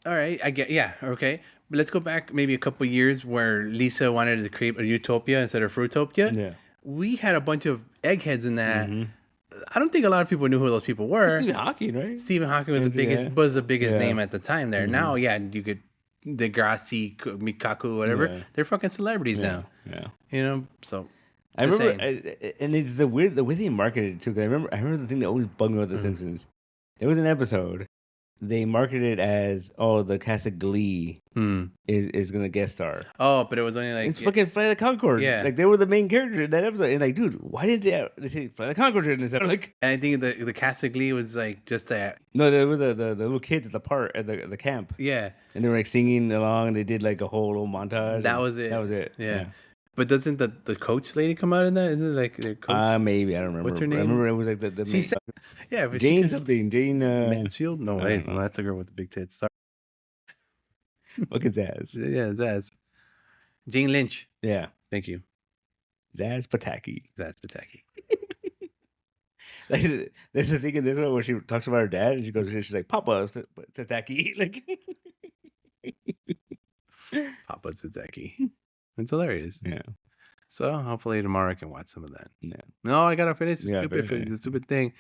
all right. I get, yeah. Okay. But let's go back maybe a couple of years where Lisa wanted to create a utopia instead of Fruitopia. Yeah. We had a bunch of eggheads in that. I don't think a lot of people knew who those people were. Stephen Hawking, right? Stephen Hawking was the biggest name at the time there. Now, you could Degrassi, Mikaku, whatever. They're fucking celebrities now. Yeah. You know, so I remember, and it's the way they marketed it too. Cause I remember the thing that always bugged me about The Simpsons. There was an episode they marketed it as the cast of Glee is gonna guest star. Oh, but it was only like it's fucking Flight of the Conchords. Yeah, like they were the main character in that episode. And like, dude, why did they say Flight of the Conchords in this episode? Like, and I think the cast of Glee was like just that. No, they were the little kids at the camp. Yeah, and they were like singing along. And they did like a whole little montage. That was it. That was it. Yeah. But doesn't the coach lady come out in that? Isn't it like their coach? Maybe I don't remember. What's her name? I remember it was like the yeah, but Jane something. Jane Mansfield. No, wait, no, that's a girl with the big tits. Sorry. Look at Zaz. Yeah, Zaz. Jane Lynch. Yeah. Thank you. Zaz Pataki. Like, there's a thing in this one where she talks about her dad, and she's like, Papa Pataki. Like, Papa Pataki. It's hilarious. Yeah. So hopefully tomorrow I can watch some of that. Yeah. No, I gotta finish the stupid thing.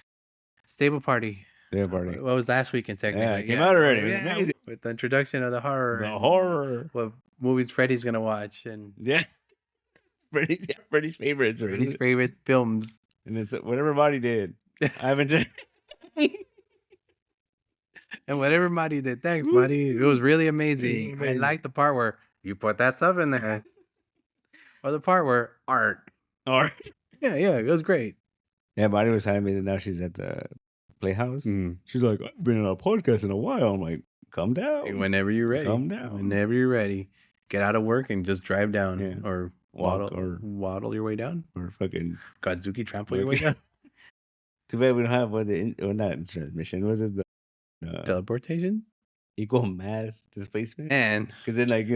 Stable Party. What was last weekend technically? Yeah, it came out already. It was amazing. With the introduction of the horror. The horror. What movies Freddie's gonna watch and Freddie's favorites. Freddie's favorite films. And it's whatever Marty did. I haven't. And whatever Marty did, thanks, Marty. It was really amazing. I like the part where you put that stuff in there. Or the part where art. Yeah, it was great. Yeah, Marty was telling me that now she's at the Playhouse. She's like, I've been on a podcast in a while. I'm like, come down. Whenever you're ready. Come down. Whenever you're ready. Get out of work and just drive down. Yeah. Or Walk waddle your way down. Or fucking Godzuki trample your way down. Too bad we don't have not transmission. Was it the teleportation? Equal mass displacement? And because then, like,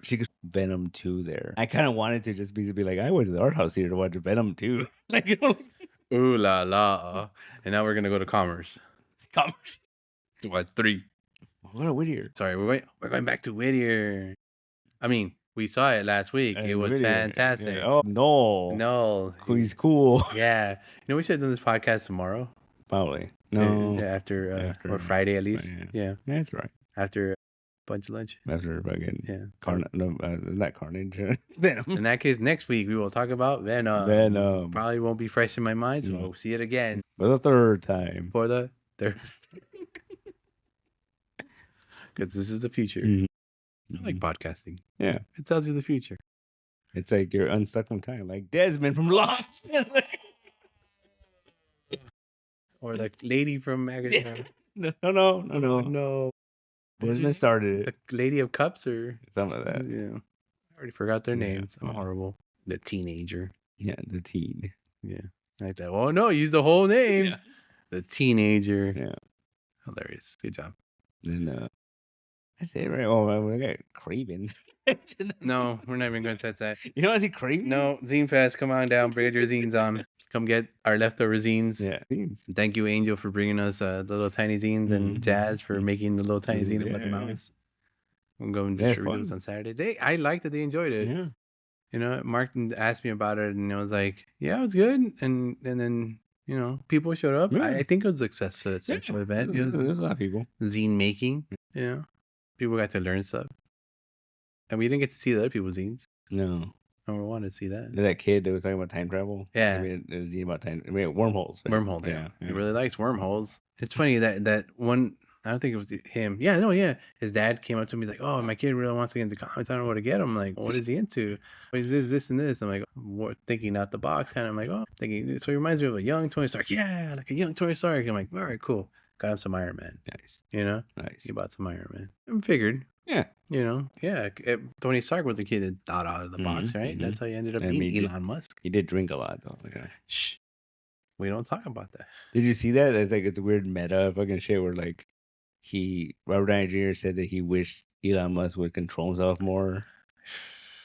she could Venom 2 there. I kind of wanted to just be like, I went to the art house here to watch Venom 2. Like, ooh la la. And now we're gonna go to Commerce. What 3? What a Whittier. Sorry, we're going back to Whittier. I mean, we saw it last week. It was Whittier. Fantastic. Yeah. Oh no. He's cool. Yeah. We should have done this podcast tomorrow. Probably. No. After or Friday at least. Yeah. That's right. After bunch lunch. After fucking not Carnage. Venom. In that case, next week we will talk about Venom. Probably won't be fresh in my mind, so we'll see it again. For the third time. Because this is the future. I like podcasting. Yeah. It tells you the future. It's like you're unstuck from time, like Desmond from Lost. Or the lady from Magazine. No. Desmond started it. The Lady of Cups or something like that. Yeah. I already forgot their names. I'm horrible. The teenager. Yeah, the teen. Yeah. Like that. Oh no, use the whole name. Yeah. The teenager. Yeah. Hilarious. Good job. Then that's it, right? Oh, we got Craven. No, we're not even going to touch that. You don't want to see Craven? No, Zine Fest. Come on down. Bring your zines on. Come get our leftover zines. Yeah. Thank you, Angel, for bringing us the little tiny zines, and Jazz for making the little tiny zine about the mountains. We'll go and distribute those on Saturday. I liked it. They enjoyed it. Yeah. Mark asked me about it, and I was like, "Yeah, it was good." And then people showed up. Yeah. I think it was a successful event. There's a lot of people. Zine making. People got to learn stuff, and we didn't get to see the other people's zines. No. I wanted to see that. That kid that was talking about time travel. Yeah. It was about wormholes. Right? Wormholes, yeah. He really likes wormholes. It's funny that one, I don't think it was him. Yeah, no, yeah. His dad came up to me. He's like, oh, my kid really wants to get into comics. I don't know what to get him. I'm like, what is he into? What is this, and this? I'm like, thinking out the box kind of. I'm like, thinking. So he reminds me of a young Tony Stark. Yeah, like a young Tony Stark. I'm like, all right, cool. Got him some Iron Man. Nice. Nice. He bought some Iron Man. I figured. Yeah. Tony Stark was the kid that thought out of the box, right? Mm-hmm. That's how you ended up being Elon Musk. He did drink a lot, though. Okay. Shh. We don't talk about that. Did you see that? It's a weird meta fucking shit where Robert Downey Jr. said that he wished Elon Musk would control himself more.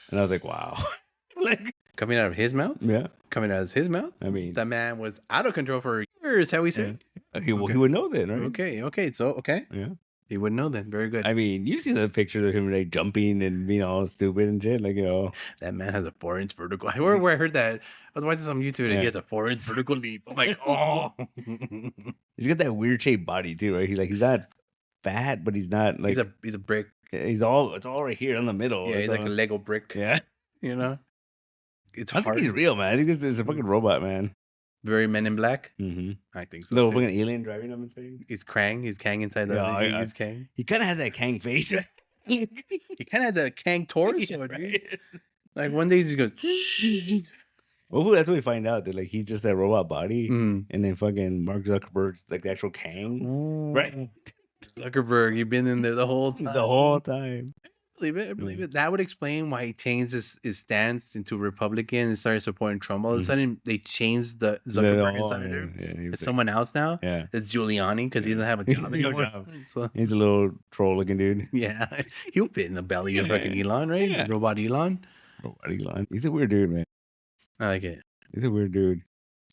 And I was like, wow. Coming out of his mouth? Yeah. Coming out of his mouth? I mean, the man was out of control for years, how we say. Yeah. He would know then, right? Okay. So, okay. Yeah. He would know then. Very good. I mean, you see the pictures of him jumping and being all stupid and shit. That man has a 4-inch vertical. Where I heard that, I was watching some YouTube and he has a 4-inch vertical leap. I'm like, oh. He's got that weird shaped body too, right? He's not fat, but he's not he's a brick. It's all right here in the middle. Yeah, he's like a Lego brick. Yeah. You know? It's hard. I think he's real, man. I think it's a fucking robot, man. Very Men in Black? Mm-hmm. I think so. Little fucking alien driving him and thing. He's Krang. He's Kang inside the he's Kang. He kind of has that Kang face. He kind of has a Kang torso, dude. Right? Like one day he's just goes. Well, that's what we find out that like he's just that robot body, and then fucking Mark Zuckerberg's like the actual Kang, right? Zuckerberg, you've been in there the whole time. The whole time. I believe it. That would explain why he changed his stance into Republican and started supporting Trump. All of a sudden, they changed the Zuckerberg insider. It's someone else now. Yeah, it's Giuliani because he doesn't have a job anymore. So, he's a little troll looking dude. Yeah, he'll fit in the belly of fucking Elon, right? Yeah. Robot Elon. Robot Elon. He's a weird dude, man. I like it. He's a weird dude.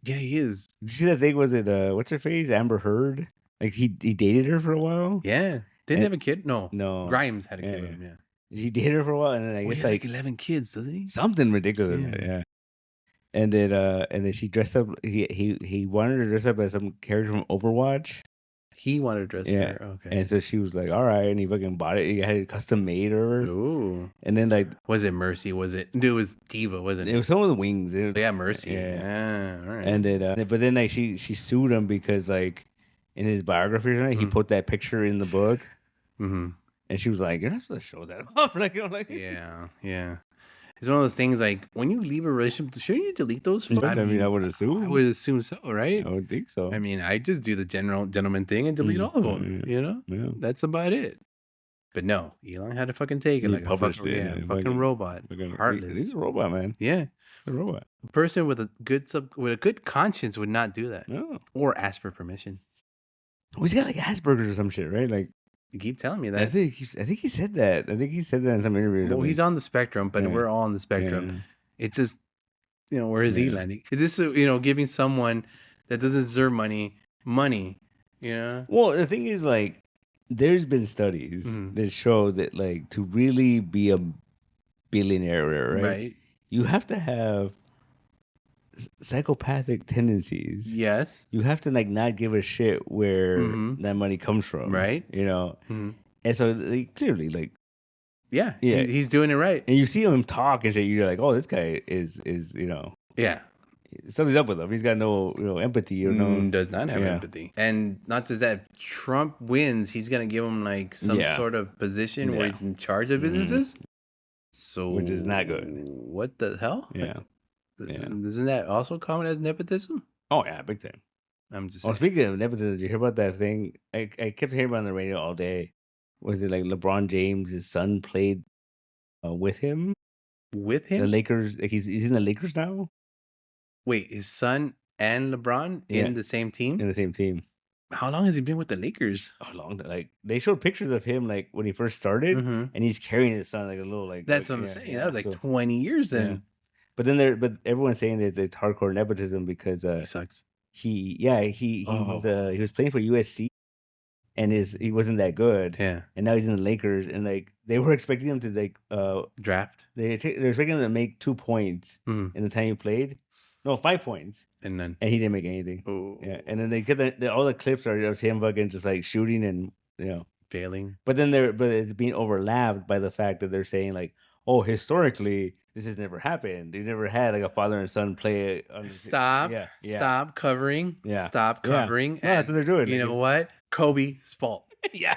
Yeah, he is. Did you see that thing? Was it what's her face? Amber Heard. Like he dated her for a while. Yeah. Didn't have a kid? No. Grimes had a kid with him. Yeah. He dated her for a while, and then I guess like 11 kids, doesn't he? Something ridiculous. Yeah. And then she dressed up. He wanted her to dress up as some character from Overwatch. He wanted to dress her. Okay. And so she was like, "All right," and he fucking bought it. He had it custom made or. Ooh. And then like, was it Mercy? Was it? It was Diva, wasn't it? It was some of the wings. Yeah, Mercy. Yeah. All right. And then, but then like she sued him because like in his biography or something, he put that picture in the book. Mm-hmm. And she was like, "You're not supposed to show that off." Like, you know, like, yeah. It's one of those things like when you leave a relationship, shouldn't you delete those? I mean, I would assume. I would assume so, right? I would think so. I mean, I just do the gentleman thing and delete all of them. You know, that's about it. But no, Elon had to fucking take it like a fucking robot. Heartless. He's a robot, man. Yeah, a robot. A person with a good conscience would not do that. No. Or ask for permission. Well, he's got like Asperger's or some shit, right? Like. You keep telling me that. I think he said that. I think he said that in some interview. Well, he's on the spectrum, but we're all on the spectrum. Yeah. It's just, where is he landing? This is, giving someone that doesn't deserve money. Well, the thing is, like, there's been studies that show that, like, to really be a billionaire, right? You have to have psychopathic tendencies. Yes. You have to like not give a shit where that money comes from. Right. And so like, clearly like he's doing it right. And you see him talk and shit, you're like, oh, this guy is yeah, something's up with him. He's got no empathy or does not have empathy. And not just that, Trump wins, he's gonna give him like some sort of position where he's in charge of businesses. So which is not good. What the hell? Yeah. Isn't that also common as nepotism? Oh yeah, big time. I'm just. Oh, speaking of nepotism, did you hear about that thing? I kept hearing about it on the radio all day. Was it like LeBron James' his son played with him? With him? The Lakers. Like he's in the Lakers now. Wait, his son and LeBron in the same team? In the same team. How long has he been with the Lakers? A long time. Like they showed pictures of him like when he first started, and he's carrying his son like a little like. That's what I'm saying. That was like 20 years then. Yeah. But then everyone's saying it's hardcore nepotism because he sucks. He was playing for USC, and he wasn't that good. Yeah. And now he's in the Lakers, and like they were expecting him to like draft. They're expecting him to make 2 points in the time he played. No, 5 points. And he didn't make anything. Oh. Yeah. And then they get all the clips are of him fucking just like shooting and failing. But it's being overlapped by the fact that they're saying like, oh, historically, this has never happened. You never had like a father and son play. Stop covering. Yeah. Stop covering. Yeah. That's what they're doing. You know what? Kobe's fault. Yeah.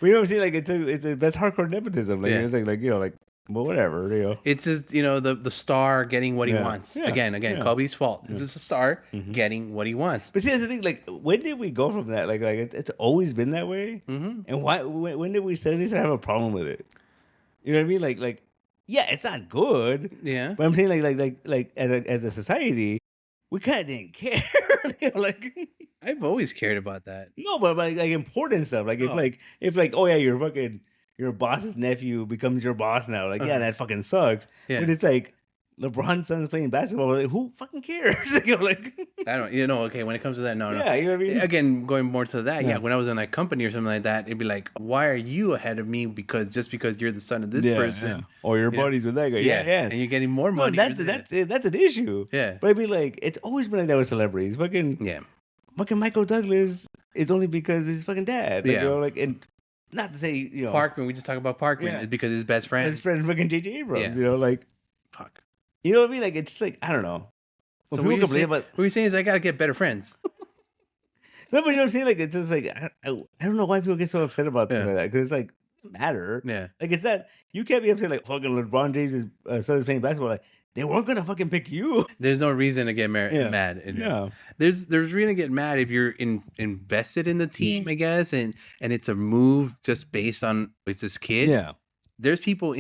We don't see like that's hardcore nepotism. Like it's like well, whatever. It's just the star getting what he wants. Yeah. Again, Kobe's fault. It's just a star getting what he wants. But see, that's the thing. Like, when did we go from that? Like it's always been that way. And why? When did we suddenly start have a problem with it? You know what I mean? Like, yeah, it's not good. Yeah. But I'm saying like as a society, we kind of didn't care. Like, I've always cared about that. No, but like important stuff. Like if oh yeah, your boss's nephew becomes your boss now. Like yeah, that fucking sucks. Yeah. But it's like LeBron's son's playing basketball. Like, who fucking cares? Like I don't. Okay. When it comes to that, no. Yeah, you know what I mean. Again, going more to that. Yeah. When I was in a company or something like that, it'd be like, why are you ahead of me? Because you're the son of this person, or your buddies with that guy. Yeah. And you're getting more money. That's an issue. Yeah. But I'd be like, it's always been like that with celebrities. Fucking Michael Douglas is only because his fucking dad. Like, and not to say, you know, Parkman. We just talk about Parkman. Yeah. It's because his best friend. his friend fucking J.J. Abrams. Yeah. You know, like, Fuck. you know what I mean? Like, it's just like, I don't know. When So people what complain about, you're saying is I gotta get better friends. no, but you know what I'm saying? Like, it's just like, I don't know why people get so upset about things Yeah. like that, because it's like, it doesn't matter. Yeah. Like, it's that you can't be upset like fucking LeBron James' son is playing basketball. Like, they weren't gonna fucking pick you. There's no reason to get Yeah. mad. No. There's reason to get mad if you're invested in the team, I guess, and it's a move just based on it's this kid. Yeah. There's people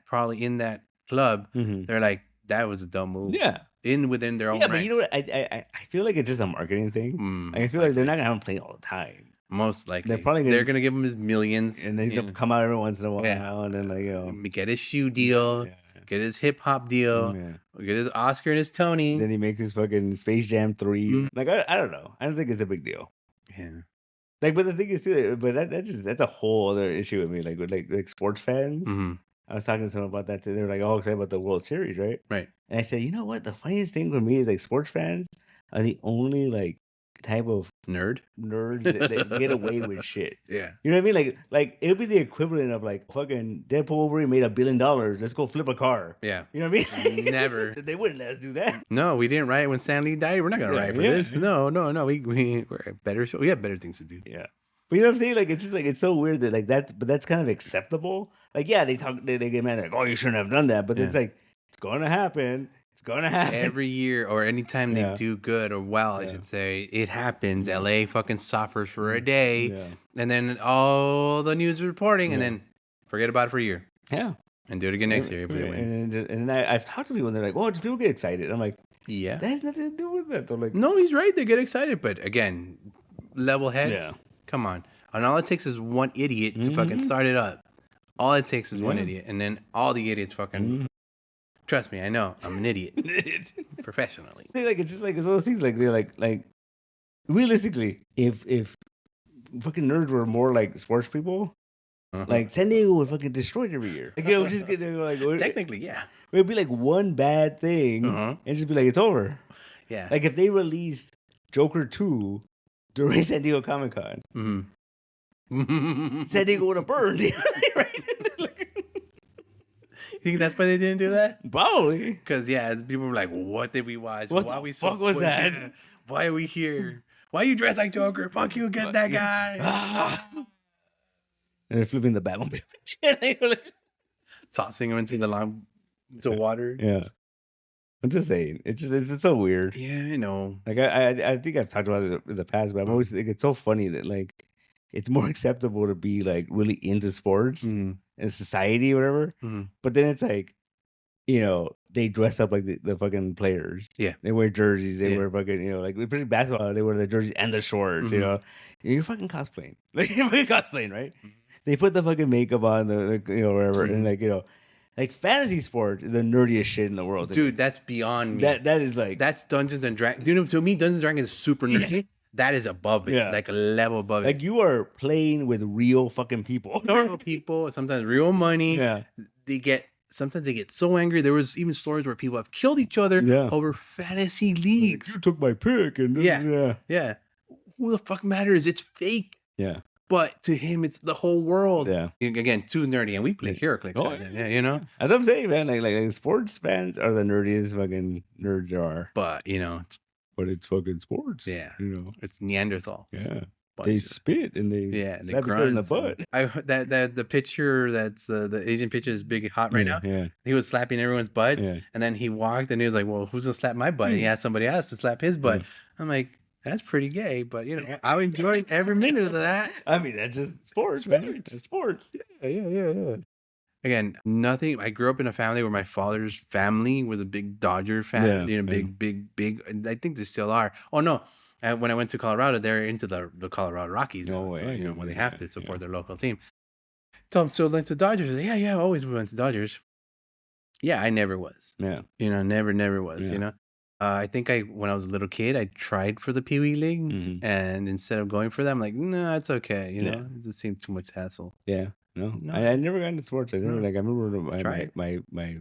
probably in that club. Mhm. They're like, that was a dumb move. Yeah. Within their own Yeah, ranks. but you know what? I feel like it's just a marketing thing. Like, I feel like they're not gonna have him play all the time. Most likely, they're gonna give him his millions, and he's gonna come out every once in a while, and then, like, you know, get his shoe deal, get his hip hop deal, get his Oscar and his Tony. Then he makes his fucking Space Jam 3. Like, I don't know. I don't think it's a big deal. Yeah. Like, but the thing is too, but that's a whole other issue with me. Like, with like sports fans. Mm-hmm. I was talking to someone about that too. They were like, "Oh, excited about the World Series, right?" Right. And I said, "You know what? The funniest thing for me is like sports fans are the only like type of nerds that get away with shit. Yeah. You know what I mean? Like it would be the equivalent of like fucking Deadpool Wolverine made $1 billion. Let's go flip a car. Yeah. You know what I mean? Never. They wouldn't let us do that. No, we didn't riot when Stan Lee died. We're not gonna riot for this. No. We're better. We have better things to do. Yeah. But you know what I'm saying? Like, it's just like, it's so weird that like that, but that's kind of acceptable. Like, yeah, they get mad like, oh, you shouldn't have done that. But it's like, it's gonna happen. It's gonna happen every year, or anytime they do good or well, I should say, it happens. LA fucking suffers for a day, and then all the news reporting, and then forget about it for a year. Yeah, and do it again next year. And I've talked to people, and they're like, "Oh, just people get excited." I'm like, "Yeah, that has nothing to do with that." They're like, "No, he's right. They get excited, but again, level heads. Yeah. Come on, and all it takes is one idiot to fucking start it up. All it takes is one idiot, and then all the idiots fucking." Trust me, I know. I'm an idiot. Professionally. Like, it's just like, it's one of those things, like, they're like realistically, if fucking nerds were more like sports people, like San Diego would fucking destroy it every year. Like, you know, just like, technically, yeah. It would be like one bad thing and just be like, it's over. Yeah. Like, if they released Joker 2 during San Diego Comic-Con, San Diego would have burned. Right? You think that's why they didn't do that? Probably. Because, people were like, what did we watch? What the fuck was that? Yeah. Why are we here? Why are you dressed like Joker? Fuck you, get that guy. And they're flipping the Batmobile. Tossing him into the water. Yeah. I'm just saying. It's so weird. Yeah, I know. Like, I think I've talked about it in the past, but I'm always think it's so funny that, like, it's more acceptable to be, like, really into sports and society or whatever. But then it's like, you know, they dress up like the fucking players. Yeah. They wear jerseys. They wear fucking, you know, like, especially basketball, they wear the jerseys and the shorts, you know. You're fucking cosplaying. Like, you're fucking cosplaying, right? They put the fucking makeup on, the you know, whatever. And, like, you know, like, fantasy sports is the nerdiest shit in the world. Dude, that's beyond me. That is like... That's Dungeons and Dragons. You know, to me, Dungeons and Dragons is super nerdy. Yeah. That is above it. Like a level above it. Like, you are playing with real fucking people. Real people, sometimes real money. Yeah. Sometimes they get so angry. There was even stories where people have killed each other over fantasy leagues. Like, you took my pick. And yeah. Who the fuck matters? It's fake. Yeah. But to him, it's the whole world. Yeah. Again, too nerdy. And we play HeroClix. Oh, yeah, you know? As I'm saying, man, like sports fans are the nerdiest fucking nerds there are. But, you know. But it's fucking sports. Yeah. You know? It's Neanderthal. Yeah. They spit and they slap each other in the butt. The picture that's the Asian picture is big hot right now. Yeah. He was slapping everyone's butts, and then he walked and he was like, "Well, who's gonna slap my butt?" And he asked somebody else to slap his butt. I'm like, that's pretty gay, but you know, I'm enjoying every minute of that. I mean, that's just sports, man. It's sports. Yeah. Again, nothing. I grew up in a family where my father's family was a big Dodger fan. You know, big. I think they still are. Oh no. When I went to Colorado, they're into the Colorado Rockies. No way. So, you know, when they have to support their local team. Tom still into Dodgers. Yeah, always went to Dodgers. Yeah, I never was. Yeah. You know, never was, you know. I think when I was a little kid, I tried for the Pee Wee League. And instead of going for them, I'm like, no, it's okay. You know, it just seemed too much hassle. Yeah. No. I never got into sports. I remember my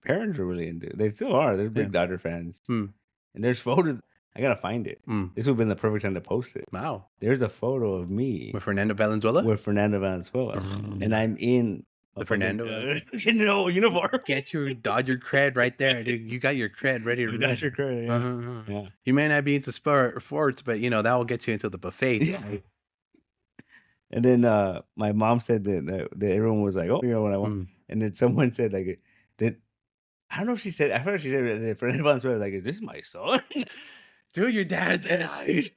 parents were really into it. They still are. They're big Dodger fans. And there's photos. I gotta find it. This would have been the perfect time to post it. Wow. There's a photo of me with Fernando Valenzuela. And I'm in the Fernando uniform. Get you dodge your cred right there, dude. You got your cred ready to got your cred. Yeah. Yeah. You may not be into sports, but that will get you into the buffet. Yeah. And then my mom said that everyone was like, "Oh, what I want." And then someone said like that. I don't know if she said. I heard she said that Fernando Valenzuela was like, "Is this my son?" Dude, your dad died.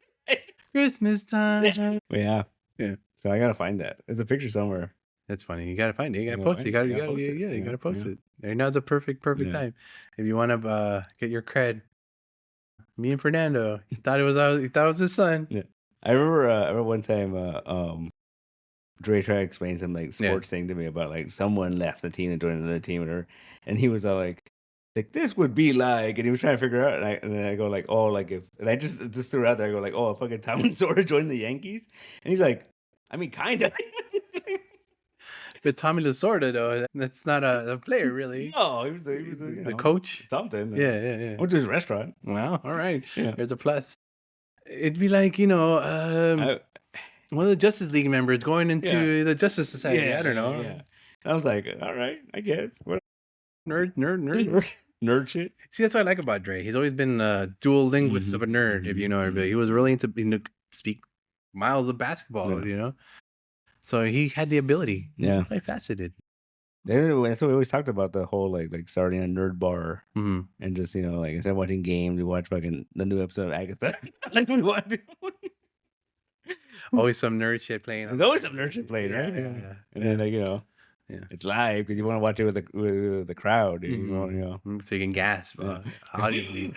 Christmas time. Yeah. So I gotta find that. There's a picture somewhere. That's funny. You gotta find it. You gotta post it. You gotta post it. Right now it's a perfect time. If you want to get your cred, me and Fernando. He thought it was his son. Yeah. I remember one time Dre tried to explain some like sports thing to me about like someone left the team and joined another team and he was all like this would be like, and he was trying to figure out, and then I go like, oh, like if, and I just threw it out there. I go like, oh, if fucking Tommy Lasorda joined the Yankees, and he's like, I mean, kind of. But Tommy Lasorda though, that's not a player really. No, he was the coach, something. Yeah. Went to his restaurant. Wow, all right. Yeah. There's a plus. It'd be like one of the Justice League members going into the Justice Society. Yeah, I don't know. Yeah. I was like, all right, I guess. What? Nerd shit. See, that's what I like about Dre. He's always been a dual linguist of a nerd, if you know everybody. He was really into speak miles of basketball, So he had the ability. Yeah. Multifaceted. That's what we always talked about, the whole like starting a nerd bar and just like instead of watching games, we watch fucking the new episode of Agatha. Like we watch. Always some nerd shit playing. There's always some nerd shit playing, right? Yeah. And then like it's live because you want to watch it with the crowd, so you can gasp. Audibly.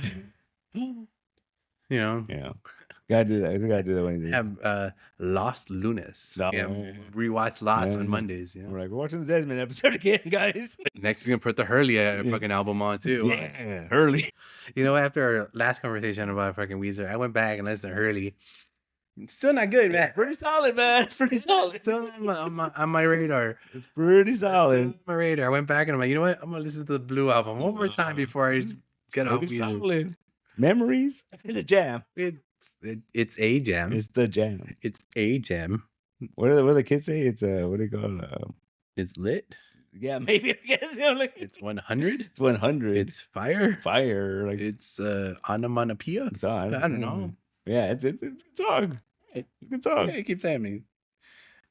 Gotta do that. We gotta do that when you have Lost Lunas. Rewatch Lost on Mondays. We're like, we're watching the Desmond episode again, guys. Next he's gonna put the Hurley fucking album on too. Yeah, Hurley. After our last conversation about fucking Weezer, I went back and listened to Hurley. It's still not good, man. Pretty solid, man. Pretty solid. Still on my radar. It's pretty solid. On my radar. I went back and I'm like, you know what? I'm gonna listen to the Blue album one more time before I get off Weezer. Solid. Memories. It's a jam. It's a jam. It's the jam. It's a jam. What do the kids say? It's what do you call it? It's lit. Yeah, maybe I guess. It's 100. It's 100. It's fire. Fire. Like it's onomatopoeia. I don't know. Yeah, it's a good song. It's a good song. Yeah, keep telling me.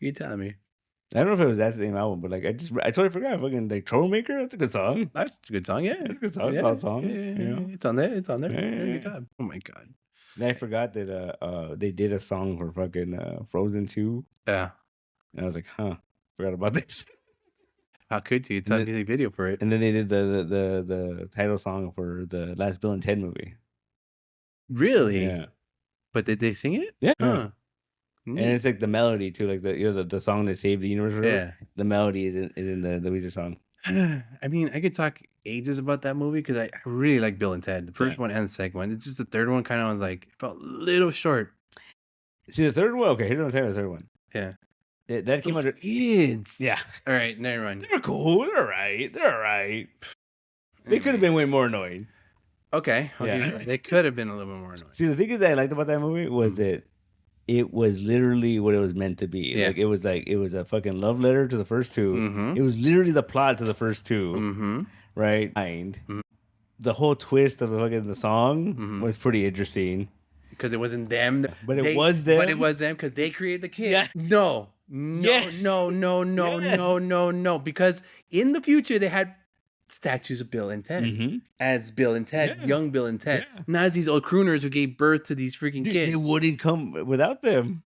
You telling me. I don't know if it was that same album, but like I totally forgot. Fucking like Troublemaker. That's a good song. That's a good song. Yeah, it's a good song. It's a solid song. Yeah. It's on there. Yeah. Good job. Oh my god. And I forgot that they did a song for fucking Frozen 2. Yeah. And I was like, forgot about this. How could you? It's a music video for it. And then they did the title song for the last Bill and Ted movie. Really? Yeah. But did they sing it? Yeah. Huh. And it's like the melody too, like the song that saved the universe. Yeah. The melody is in the Weezer song. I mean, I could talk ages about that movie because I really like Bill and Ted, the first one and the second one. It's just the third one kind of was like felt a little short. See the third one? Okay, here's what I'm saying. The third one. Yeah. That came under kids. Yeah. All right, never mind. They're cool. They're all right. They could have been way more annoying. Okay. They could have been a little bit more annoying. See, the thing is that I liked about that movie was that it was literally what it was meant to be. Yeah. Like it was a fucking love letter to the first two. It was literally the plot to the first two. Right? The whole twist of the song was pretty interesting. Because it wasn't them. But it was them. But it was them because they created the kid. Yeah. No. Because in the future they had statues of Bill and Ted as Bill and Ted, young Bill and Ted. Not as these old crooners who gave birth to these freaking kids. They wouldn't come without them.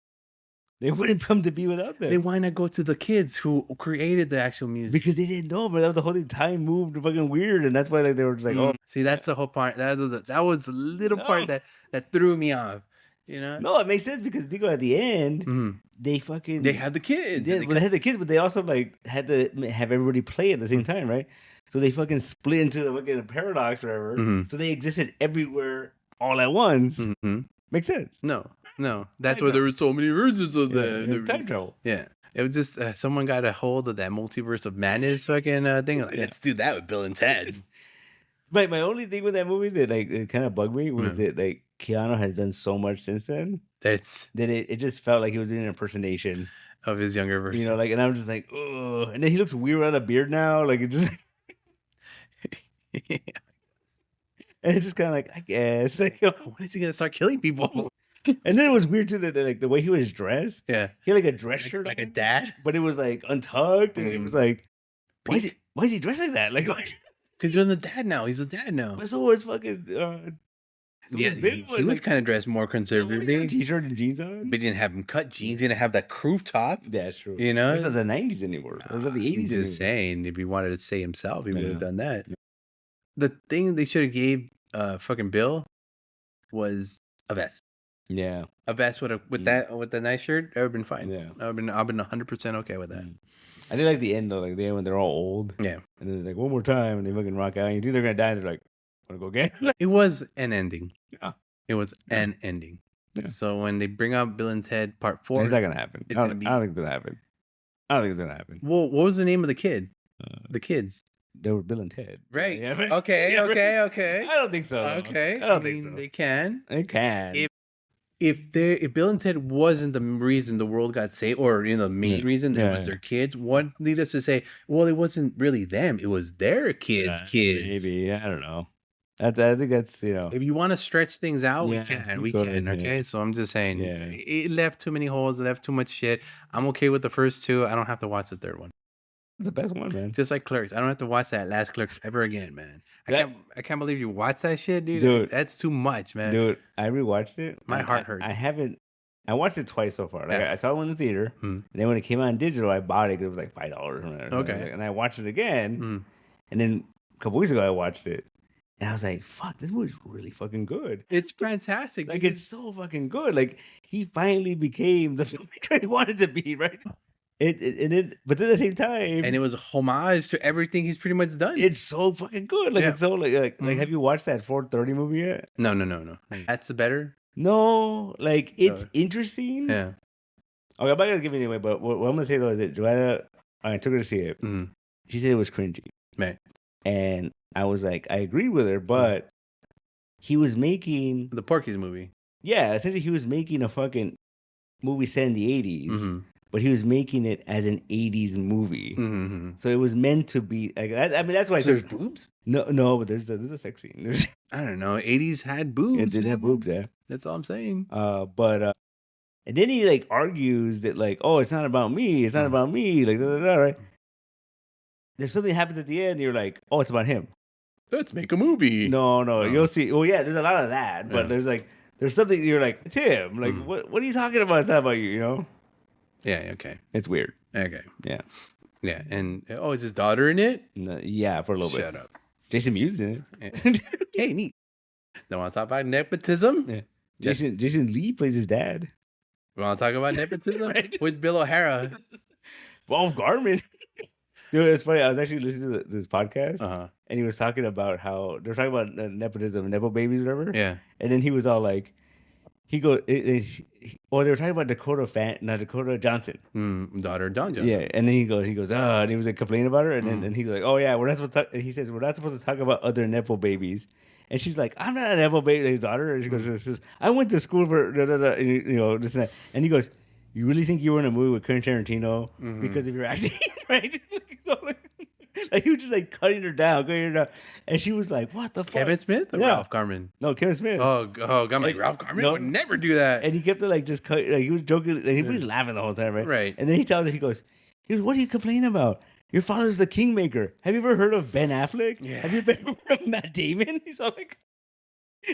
They wouldn't come to be without them. Then why not go to the kids who created the actual music? Because they didn't know, but that was the whole thing. Time moved fucking weird, and that's why they were just like, oh. See, that's the whole part. That was the little part that threw me off. No, it makes sense because Diggle at the end, they had the kids. They had the kids, but they also like had to have everybody play at the same time, right? So they fucking split into a fucking paradox or whatever. So they existed everywhere all at once. Makes sense. No. That's why there were so many versions of the time travel. Yeah. It was just someone got a hold of that multiverse of madness fucking thing. Like, let's do that with Bill and Ted. But my only thing with that movie that like it kind of bugged me was that like Keanu has done so much since then that it just felt like he was doing an impersonation of his younger version. You know, like, and I'm just like, oh, and then he looks weird without a beard now. Like, it just, and it's just kind of like, I guess, like, when is he gonna start killing people? And then it was weird too that like the way he was dressed. Yeah, he had like a dress shirt, like a dad, but it was like untucked, and it was like, why is he dressed like that? Like, because he's a dad now. He's a dad now. But so was fucking. Yeah, he was kind of dressed more conservatively. T-shirt and jeans on. But he didn't have him cut jeans. He didn't have that crew top. That's true. You know, it's not the 90s anymore. It was like the 80s. He's just saying, if he wanted to say himself, he would have done that. Yeah. The thing they should have gave fucking Bill was a vest. Yeah, a vest with the nice shirt. That would have been fine. Yeah, I've been 100% okay with that. I did like the end though, like the end when they're all old. Yeah, and then like one more time, and they fucking rock out. And you think they're gonna die, and they're like, "Wanna go again?" It was an ending. Yeah, it was an ending. Yeah. So when they bring out Bill and Ted Part 4, it's not gonna happen. I don't think it's gonna happen. I don't think it's gonna happen. Well, what was the name of the kid? The kids. They were Bill and Ted. Right. Yeah, right? Okay. I don't think so. Okay. I don't think so. They can. They can. If Bill and Ted wasn't the reason the world got saved, or the main reason it was their kids, what lead us to say, well, it wasn't really them, it was their kids. Maybe, I don't know. I think that's If you want to stretch things out, we can. Okay, so I'm just saying, it left too many holes, it left too much shit. I'm okay with the first two. I don't have to watch the third one. The best one, man. Just like Clerks. I don't have to watch that last Clerks ever again, man. I can't believe you watched that shit, dude. That's too much, man. Dude, I rewatched it. My heart hurts. I watched it twice so far. Like, I saw it in the theater, and then when it came out in digital, I bought it because it was like $5. Okay. And I watched it again, and then a couple weeks ago I watched it, and I was like, "Fuck, this movie's really fucking good. It's fantastic. Like, it's so fucking good. Like, he finally became the filmmaker he wanted to be, right?" But at the same time, and it was a homage to everything he's pretty much done. It's so fucking good. Like, it's so like have you watched that 4:30 movie yet? No. That's the better. No, like it's interesting. Yeah. Okay, I'm not gonna give it anyway. But what I'm gonna say though is that Joanna, I took her to see it. She said it was cringy. Right. And I was like, I agreed with her, but he was making the Porky's movie. Yeah, essentially he was making a fucking movie set in the 80s. But he was making it as an 80s movie. So it was meant to be like I mean that's why there's boobs? No, but there's a sex scene. I don't know. 80s had boobs. It did have boobs, yeah. That's all I'm saying. But and then he like argues that like, oh, it's not about me. It's not about me. Like, right? There's something happens at the end. And you're like, oh, it's about him. Let's make a movie. No, you'll see. Well, yeah, there's a lot of that, but there's something you're like, it's him. Like, what are you talking about? It's not about you, you know? Yeah, okay. It's weird. Okay. Yeah. Yeah, and is his daughter in it? No, yeah, for a little bit. Shut up. Jason Mewes in it. Hey, neat. Don't want to talk about nepotism? Yeah. Jason Lee plays his dad. We want to talk about nepotism? Right? With Bill O'Hara. Wolf Garmin. Dude, it's funny. I was actually listening to this podcast, and he was talking about how they're talking about nepotism, Nepo babies, whatever. Yeah. And then he was all like, they were talking about Dakota Johnson. Daughter Don Johnson. Yeah, and then he goes, and he was like complaining about her, and then he was like, oh yeah, we're not supposed to. And he says we're not supposed to talk about other Nepo babies. And she's like, I'm not a Nepo baby's daughter. And she goes, I went to school for and this and that. And he goes, you really think you were in a movie with Quentin Tarantino because of your acting, right? Like he was just like cutting her down, and she was like, "What the fuck?" Kevin Smith or Ralph Garman? No, Kevin Smith. Oh, I'm like Ralph Garman would never do that. And he kept to like just cut. Like he was joking, and he was laughing the whole time, right? Right. And then he tells her, he goes, "What are you complaining about? Your father's the kingmaker. Have you ever heard of Ben Affleck? Yeah. Have you ever heard of Matt Damon?"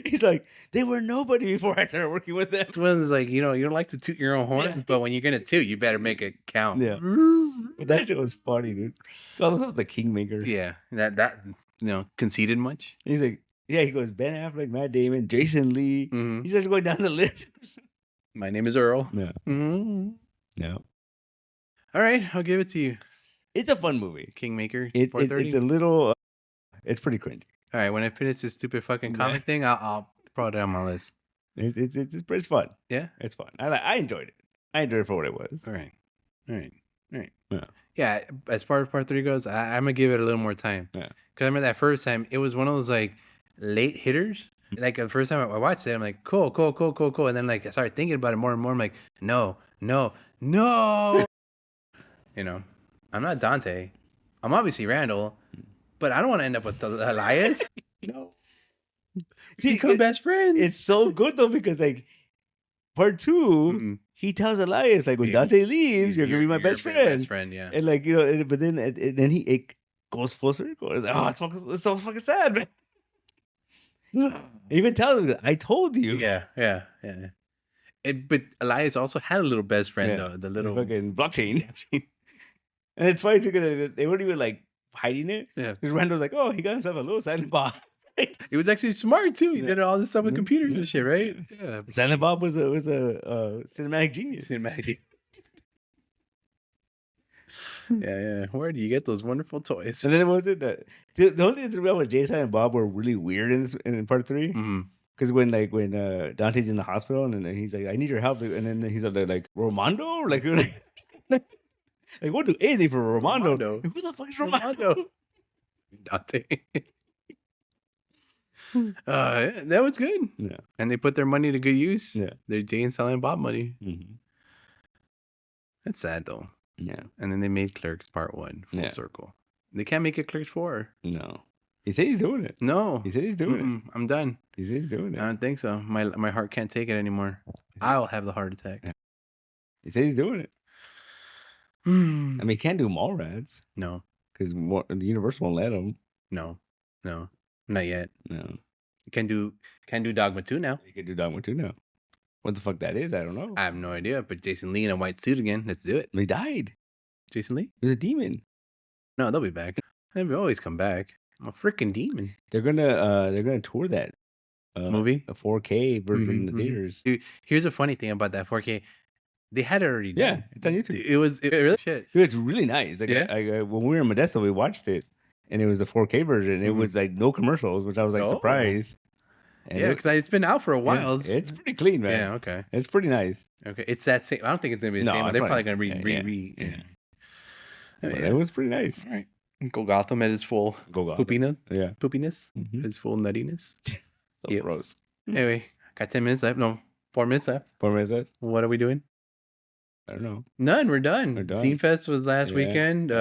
He's like, they were nobody before I started working with them. This one's like, you don't like to toot your own horn, but when you're gonna toot, you better make it count. Yeah. But that shit was funny, dude. Call himself the kingmaker. Yeah. That conceited much. He's like, yeah, he goes, Ben Affleck, Matt Damon, Jason Lee. He's just going down the list. My name is Earl. Yeah. Yeah. All right, I'll give it to you. It's a fun movie. Kingmaker. It's a little. It's pretty cringy. All right, when I finish this stupid fucking comic thing, I'll throw it on my list. It's fun. Yeah, it's fun. I enjoyed it. I enjoyed it for what it was. All right. Yeah. As far as part 3 goes, I'm gonna give it a little more time. Yeah. Because I remember that first time, it was one of those like late hitters Like the first time I watched it, I'm like, cool. And then like I started thinking about it more and more. I'm like, no. You know, I'm not Dante. I'm obviously Randall, but I don't want to end up with Elias. No. We become best friends. It's so good though because like part 2, he tells Elias like when Dante leaves, you're gonna be my best friend. Best friend, yeah. And like but then it goes full circle. It's like, oh, it's so fucking sad, man. He even tells him, I told you. Yeah. But Elias also had a little best friend though, the little fucking blockchain. And it's funny too because they weren't even like hiding it. Yeah. Because Randall's like, oh, he got himself a little silent Bob. It was actually smart too. He did all this stuff with computers and shit, right? Yeah. Silent Bob was a cinematic genius. Yeah. Where do you get those wonderful toys? And then what was it that the only thing about Jason and Bob were really weird in part 3? Because when Dante's in the hospital and then he's like, I need your help, and then he's like Romando, like we'll do anything for Romando. Who the fuck is Romando? Dante. That was good. Yeah. And they put their money to good use. Yeah. Their Jay and Silent Bob money. Mm-hmm. That's sad though. Yeah. And then they made Clerks Part 1 full circle. They can't make it Clerks 4. No. He said he's doing it. No. He said he's doing it. I'm done. He said he's doing it. I don't think so. My heart can't take it anymore. I'll have the heart attack. Yeah. He said he's doing it. I mean, he can't do Mallrats. No. Because the Universal won't let him. No. Not yet. No. You can do Dogma 2 now. You can do Dogma 2 now. What the fuck that is, I don't know. I have no idea. But Jason Lee in a white suit again. Let's do it. He died. Jason Lee? He was a demon. No, they'll be back. They'll always come back. I'm a freaking demon. They're gonna tour that movie, a 4K version in the theaters. Dude, here's a funny thing about that 4K. They had it already done. Yeah, it's on YouTube. It was really shit. Dude, it's really nice. Like, when we were in Modesto, we watched it, and it was the 4K version. It was like no commercials, which I was like surprised. And because it's been out for a while. It's pretty clean, man. Yeah, okay. It's pretty nice. Okay, it's that same. I don't think it's gonna be the same. They're probably gonna re. It was pretty nice. All right. Go Gotham at its full poopiness. Yeah. Poopiness. Its full nuttiness. So gross. Anyway, got 10 minutes left. No, 4 minutes left. 4 minutes left. What are we doing? I don't know. None. We're done. Theme Fest was last weekend.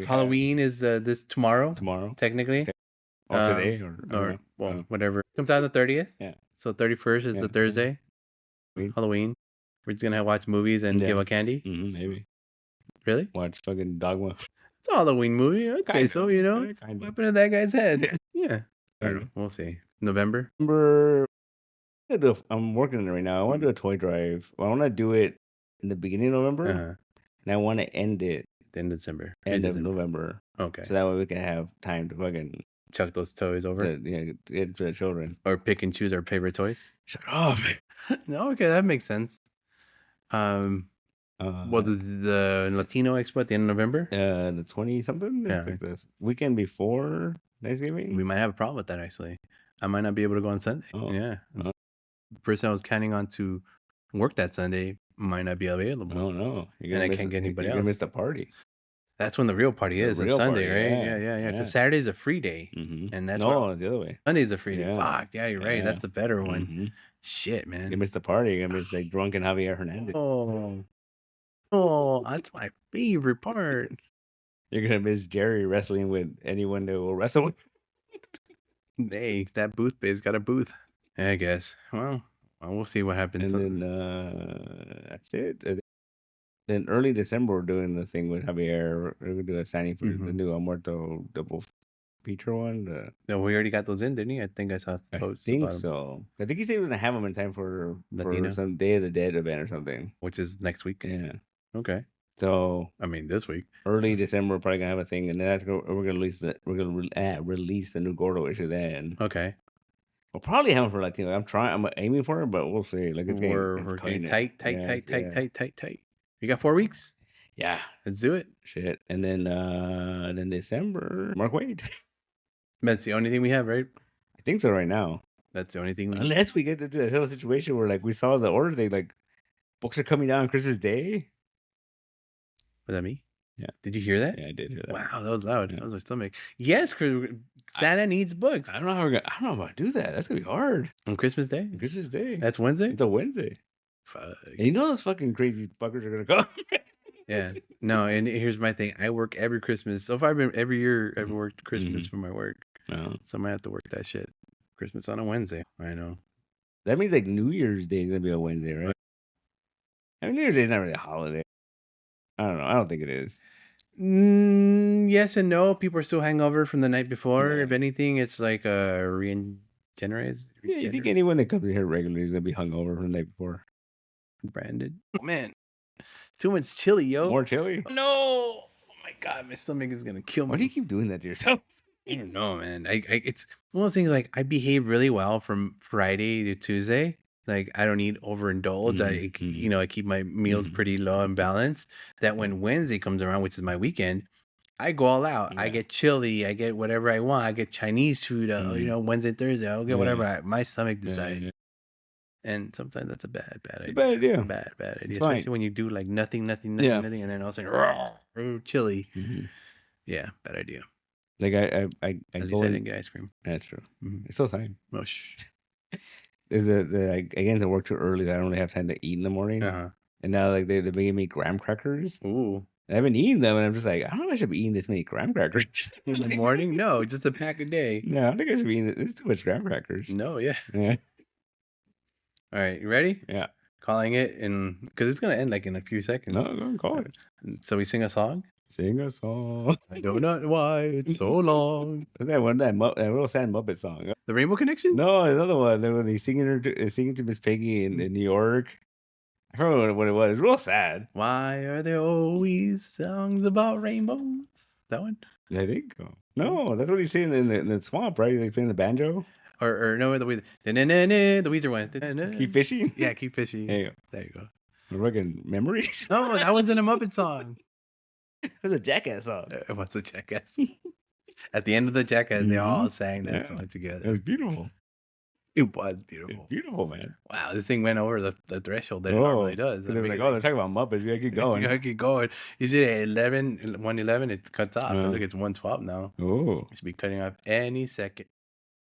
Halloween is this tomorrow. Technically. Okay. Or today. Or whatever. Comes out on the 30th. Yeah. So 31st is the Thursday. Halloween. We're just going to watch movies and give out candy. Maybe. Really? Watch fucking Dogma. It's a Halloween movie. I'd say so, you know. What happened to that guy's head? Yeah. I don't know. We'll see. November? I'm working on it right now. I want to do a toy drive. I want to do it in the beginning of November. And I want to end it in December. End of November. Okay. So that way we can have time to fucking chuck those toys over. Get to the children. Or pick and choose our favorite toys. Shut up. No, okay, that makes sense. Was the Latino Expo at the end of November? The 20-something? Yeah. It's like this weekend before Thanksgiving? We might have a problem with that, actually. I might not be able to go on Sunday. Oh. Yeah. The person I was counting on to work that Sunday might not be available. Oh, no. And I can't get anybody else. You're going to miss the party. That's when the real party is, on Sunday, right? Yeah. Because Saturday's a free day. And that's the other way. Sunday's a free day. Yeah. Fuck, yeah, you're right. That's the better one. Shit, man. You miss the party. You're going to miss like drunken Javier Hernandez. Oh, that's my favorite part. You're going to miss Jerry wrestling with anyone that will wrestle with. Hey, that booth babe's got a booth. I guess. Well, we'll see what happens. And then that's it. Then early December, we're doing the thing with Javier. We're going to do a signing for the new Muerto double feature one. No, we already got those in, didn't he? I think I saw posts. I think so. I think he said he was going to have them in time for some Day of the Dead event or something. Which is next week. Yeah. Okay. So I mean, this week, early December, we're probably gonna have a thing, and then we're gonna release the new Gordo issue then. Okay. We'll probably have it for Latino. I'm aiming for it, but we'll see. Like we're getting tight. You got 4 weeks. Yeah, let's do it. Shit, and then December, Mark Waid. That's the only thing we have, right? I think so right now. That's the only thing. Unless we get into a whole situation where like we saw the order thing, like books are coming down on Christmas Day. Was that me? Yeah. Did you hear that? Yeah, I did hear that. Wow, that was loud. That was my stomach. Yes, Santa needs books. I don't know how I don't know how to do that. That's gonna be hard On Christmas Day. Christmas Day. That's Wednesday. It's a Wednesday. Fuck. And you know those fucking crazy fuckers are gonna come. Yeah. No, and here's my thing. I work every Christmas. So far, every year I've worked Christmas for my work. No. So I'm gonna have to work that shit. Christmas on a Wednesday. I know. That means like New Year's Day is gonna be a Wednesday, right? I mean, New Year's Day is not really a holiday. I don't know. I don't think it is. Yes and no. People are still hangover from the night before. Yeah. If anything, it's like a regenerate. Yeah, you think anyone that comes in here regularly is gonna be hungover from the night before? Branded. Oh man, too much chili, yo. More chili? No. Oh my god, my stomach is gonna kill me. Why do you keep doing that to yourself? I don't know, man. It's one of those things. Like I behave really well from Friday to Tuesday. Like I don't eat overindulge. I keep my meals pretty low and balanced. That when Wednesday comes around, which is my weekend, I go all out. Yeah. I get chili. I get whatever I want. I get Chinese food. Wednesday, Thursday, I'll get whatever my stomach decides. Yeah. And sometimes that's a bad idea. Bad idea. Bad idea. Especially when you do like nothing, and then all of a sudden, chili. Yeah, bad idea. Like I go. I didn't get ice cream. That's true. It's still fine. Mush. There's I get into work too early. I don't really have time to eat in the morning. And now like they're making me graham crackers. Ooh. I haven't eaten them, and I'm just like, I don't know if I should be eating this many graham crackers in the morning. No, just a pack a day. No, I don't think I should be eating. It's too much graham crackers. No, yeah. All right, you ready? Yeah. Calling it, and because it's gonna end like in a few seconds. No, go and call it. So we sing a song. Sing a song. I know not why it's so long. What's that one? That Real Sad Muppet song. The Rainbow Connection? No, another one. When he's singing to Miss Piggy in New York. I forgot what it was. It's real sad. Why are there always songs about rainbows? That one? I think so. No, that's what he's saying in the swamp, right? Like playing the banjo. Or no, the Weezer. The Weezer one. Keep fishing? Yeah, keep fishing. There you go. There you go. Fucking memories? No, that wasn't a Muppet song. It was a Jackass song. What's a Jackass? At the end of the Jackass, they all sang that song together. It was beautiful. It was beautiful. It was beautiful, man. Wow, this thing went over the threshold that it normally does. They were like, they're talking about Muppets. You gotta keep going. You gotta keep going. Usually at 111, it cuts off. Look, it's 112 now. Oh. It should be cutting off any second.